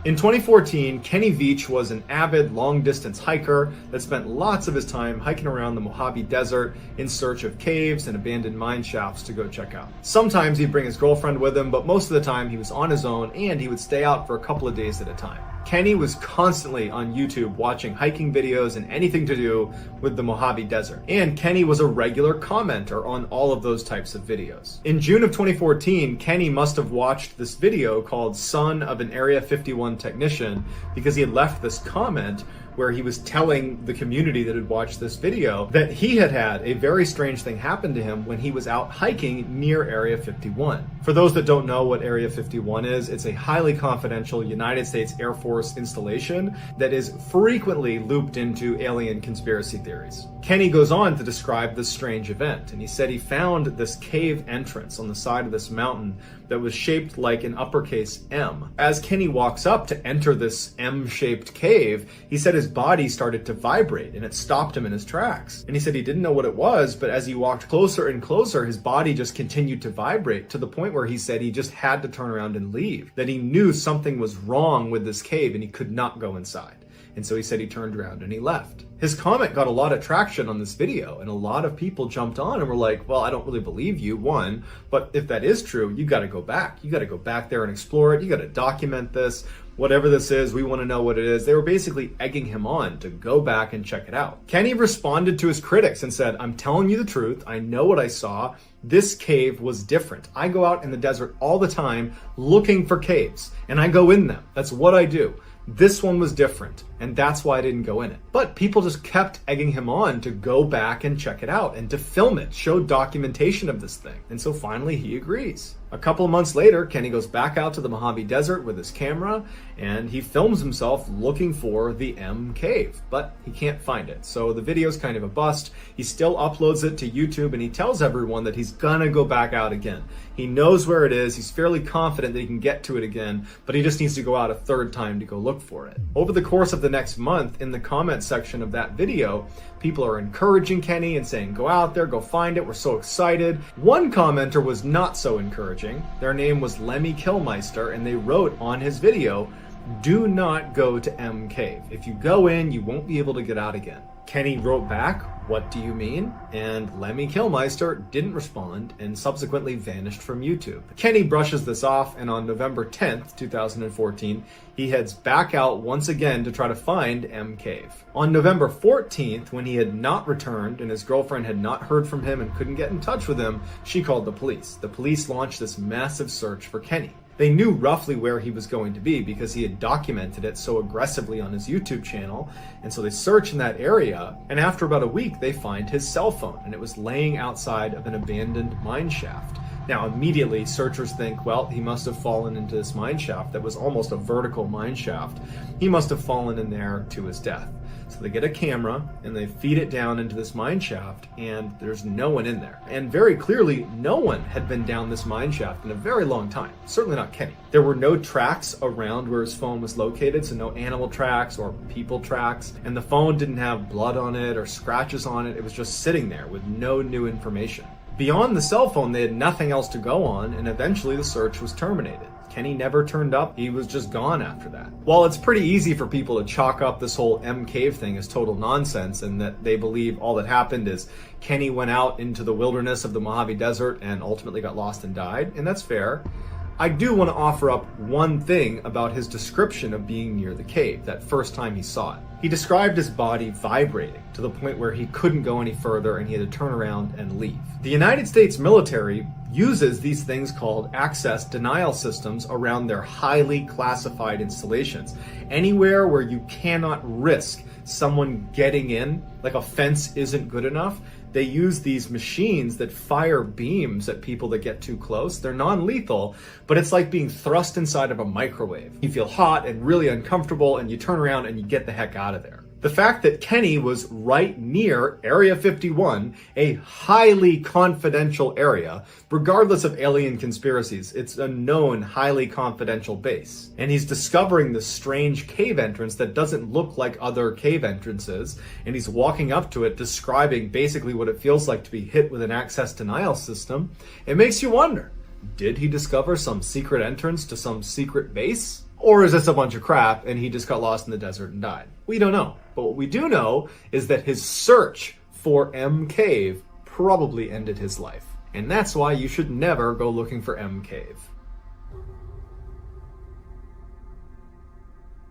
In 2014, Kenny Veach was an avid long-distance hiker that spent lots of his time hiking around the Mojave Desert in search of caves and abandoned mine shafts to go check out. Sometimes he'd bring his girlfriend with him, but most of the time he was on his own, and he would stay out for a couple of days at a time. Kenny was constantly on YouTube watching hiking videos and anything to do with the Mojave Desert. And Kenny was a regular commenter on all of those types of videos. In June of 2014, Kenny must have watched this video called Son of an Area 51 Technician, because he had left this comment where he was telling the community that had watched this video that he had had a very strange thing happen to him when he was out hiking near Area 51. For those that don't know what Area 51 is, it's a highly confidential United States Air Force installation that is frequently looped into alien conspiracy theories. Kenny goes on to describe this strange event, and he said he found this cave entrance on the side of this mountain that was shaped like an uppercase M. As Kenny walks up to enter this M-shaped cave, he said his body started to vibrate and it stopped him in his tracks. And he said he didn't know what it was, but as he walked closer and closer, his body just continued to vibrate to the point where he said he just had to turn around and leave, that he knew something was wrong with this cave and he could not go inside. And so he said he turned around and he left. His comment got a lot of traction on this video, and a lot of people jumped on and were like, well, I don't really believe you, one, but if that is true, you gotta go back. You gotta go back there and explore it. You gotta document this. Whatever this is, we want to know what it is. They were basically egging him on to go back and check it out. Kenny responded to his critics and said, I'm telling you the truth. I know what I saw. This cave was different. I go out in the desert all the time looking for caves, and I go in them. That's what I do. This one was different, and that's why I didn't go in it. But people just kept egging him on to go back and check it out and to film it, show documentation of this thing. And so finally he agrees. A couple of months later, Kenny goes back out to the Mojave Desert with his camera, and he films himself looking for the M cave, but he can't find it. So the video's kind of a bust. He still uploads it to YouTube, and he tells everyone that he's gonna go back out again. He knows where it is. He's fairly confident that he can get to it again, but he just needs to go out a third time to go look for it. Over the course of the next month, in the comment section of that video, people are encouraging Kenny and saying, go out there, go find it, we're so excited. One commenter was not so encouraging. Their name was Lemmy Killmeister, and they wrote on his video, do not go to M Cave. If you go in, you won't be able to get out again. Kenny wrote back, what do you mean? And Lemmy Killmeister didn't respond and subsequently vanished from YouTube. Kenny brushes this off, and on November 10th, 2014, he heads back out once again to try to find M Cave. On November 14th, when he had not returned and his girlfriend had not heard from him and couldn't get in touch with him, she called the police. The police launched this massive search for Kenny. They knew roughly where he was going to be because he had documented it so aggressively on his YouTube channel, and so they search in that area, and after about a week they find his cell phone, and it was laying outside of an abandoned mine shaft. Now immediately searchers think, well, he must have fallen into this mine shaft that was almost a vertical mine shaft. He must have fallen in there to his death. So they get a camera and they feed it down into this mine shaft, and there's no one in there. And very clearly, no one had been down this mine shaft in a very long time. Certainly not Kenny. There were no tracks around where his phone was located, so no animal tracks or people tracks. And the phone didn't have blood on it or scratches on it. It was just sitting there with no new information. Beyond the cell phone, they had nothing else to go on, and eventually the search was terminated. Kenny never turned up. He was just gone after that. While it's pretty easy for people to chalk up this whole M Cave thing as total nonsense, and that they believe all that happened is Kenny went out into the wilderness of the Mojave Desert and ultimately got lost and died, and that's fair, I do want to offer up one thing about his description of being near the cave, that first time he saw it. He described his body vibrating to the point where he couldn't go any further and he had to turn around and leave. The United States military uses these things called access denial systems around their highly classified installations. Anywhere where you cannot risk someone getting in, like a fence isn't good enough, they use these machines that fire beams at people that get too close. They're non-lethal, but it's like being thrust inside of a microwave. You feel hot and really uncomfortable, and you turn around and you get the heck out of there. The fact that Kenny was right near Area 51, a highly confidential area, regardless of alien conspiracies, it's a known highly confidential base. And he's discovering this strange cave entrance that doesn't look like other cave entrances, and he's walking up to it describing basically what it feels like to be hit with an access denial system. It makes you wonder, did he discover some secret entrance to some secret base? Or is this a bunch of crap and he just got lost in the desert and died? We don't know. But what we do know is that his search for M Cave probably ended his life. And that's why you should never go looking for M Cave.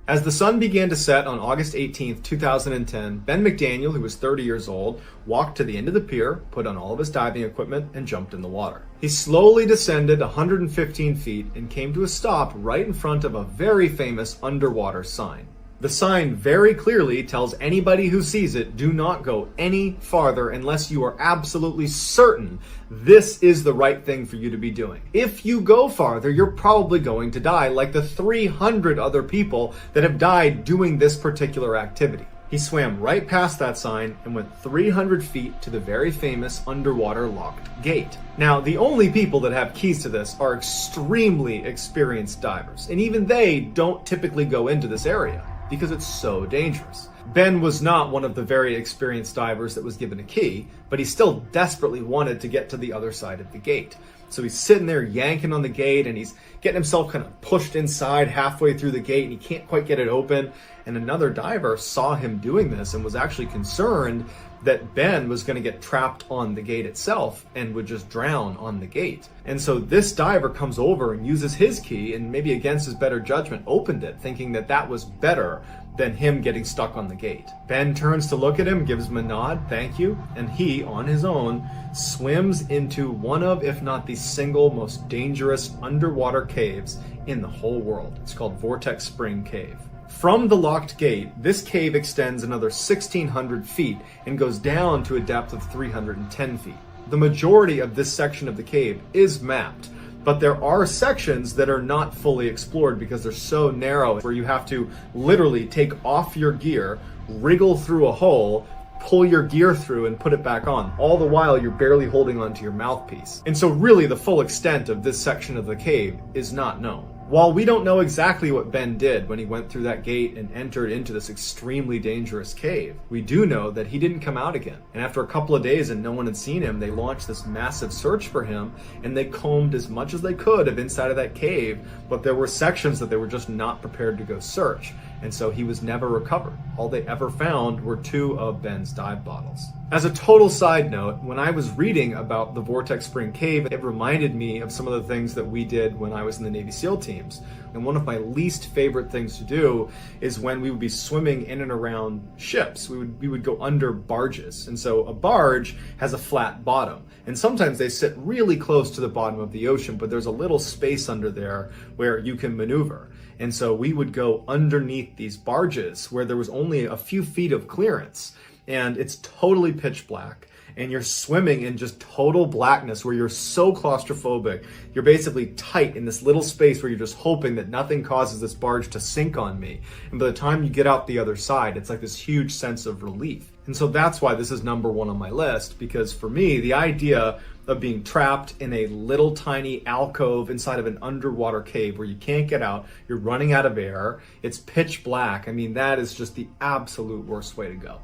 As the sun began to set on August 18th, 2010, Ben McDaniel, who was 30 years old, walked to the end of the pier, put on all of his diving equipment, and jumped in the water. He slowly descended 115 feet and came to a stop right in front of a very famous underwater sign. The sign very clearly tells anybody who sees it, do not go any farther unless you are absolutely certain this is the right thing for you to be doing. If you go farther, you're probably going to die, like the 300 other people that have died doing this particular activity. He swam right past that sign and went 300 feet to the very famous underwater locked gate. Now, the only people that have keys to this are extremely experienced divers, and even they don't typically go into this area because it's so dangerous. Ben was not one of the very experienced divers that was given a key, but he still desperately wanted to get to the other side of the gate. So he's sitting there yanking on the gate, and he's getting himself kind of pushed inside halfway through the gate, and he can't quite get it open. And another diver saw him doing this and was actually concerned that Ben was going to get trapped on the gate itself and would just drown on the gate. And so this diver comes over and uses his key, and maybe against his better judgment opened it, thinking that that was better than him getting stuck on the gate. Ben turns to look at him, gives him a nod, thank you, and he, on his own, swims into one of, if not the single most dangerous underwater caves in the whole world. It's called Vortex Spring Cave. From the locked gate, this cave extends another 1,600 feet and goes down to a depth of 310 feet. The majority of this section of the cave is mapped, but there are sections that are not fully explored because they're so narrow, where you have to literally take off your gear, wriggle through a hole, pull your gear through and put it back on. All the while you're barely holding onto your mouthpiece. And so really the full extent of this section of the cave is not known. While we don't know exactly what Ben did when he went through that gate and entered into this extremely dangerous cave, we do know that he didn't come out again. And after a couple of days and no one had seen him, they launched this massive search for him, and they combed as much as they could of inside of that cave, but there were sections that they were just not prepared to go search. And so he was never recovered. All they ever found were 2 of Ben's dive bottles. As a total side note, when I was reading about the Vortex Spring Cave, it reminded me of some of the things that we did when I was in the Navy SEAL teams. And one of my least favorite things to do is when we would be swimming in and around ships. We would go under barges. And so a barge has a flat bottom. And sometimes they sit really close to the bottom of the ocean, but there's a little space under there where you can maneuver. And so we would go underneath these barges where there was only a few feet of clearance, and it's totally pitch black. And you're swimming in just total blackness where you're so claustrophobic. You're basically tight in this little space where you're just hoping that nothing causes this barge to sink on me. And by the time you get out the other side, it's like this huge sense of relief. And so that's why this is number 1 on my list, because for me, the idea of being trapped in a little tiny alcove inside of an underwater cave where you can't get out, you're running out of air, it's pitch black. I mean, that is just the absolute worst way to go.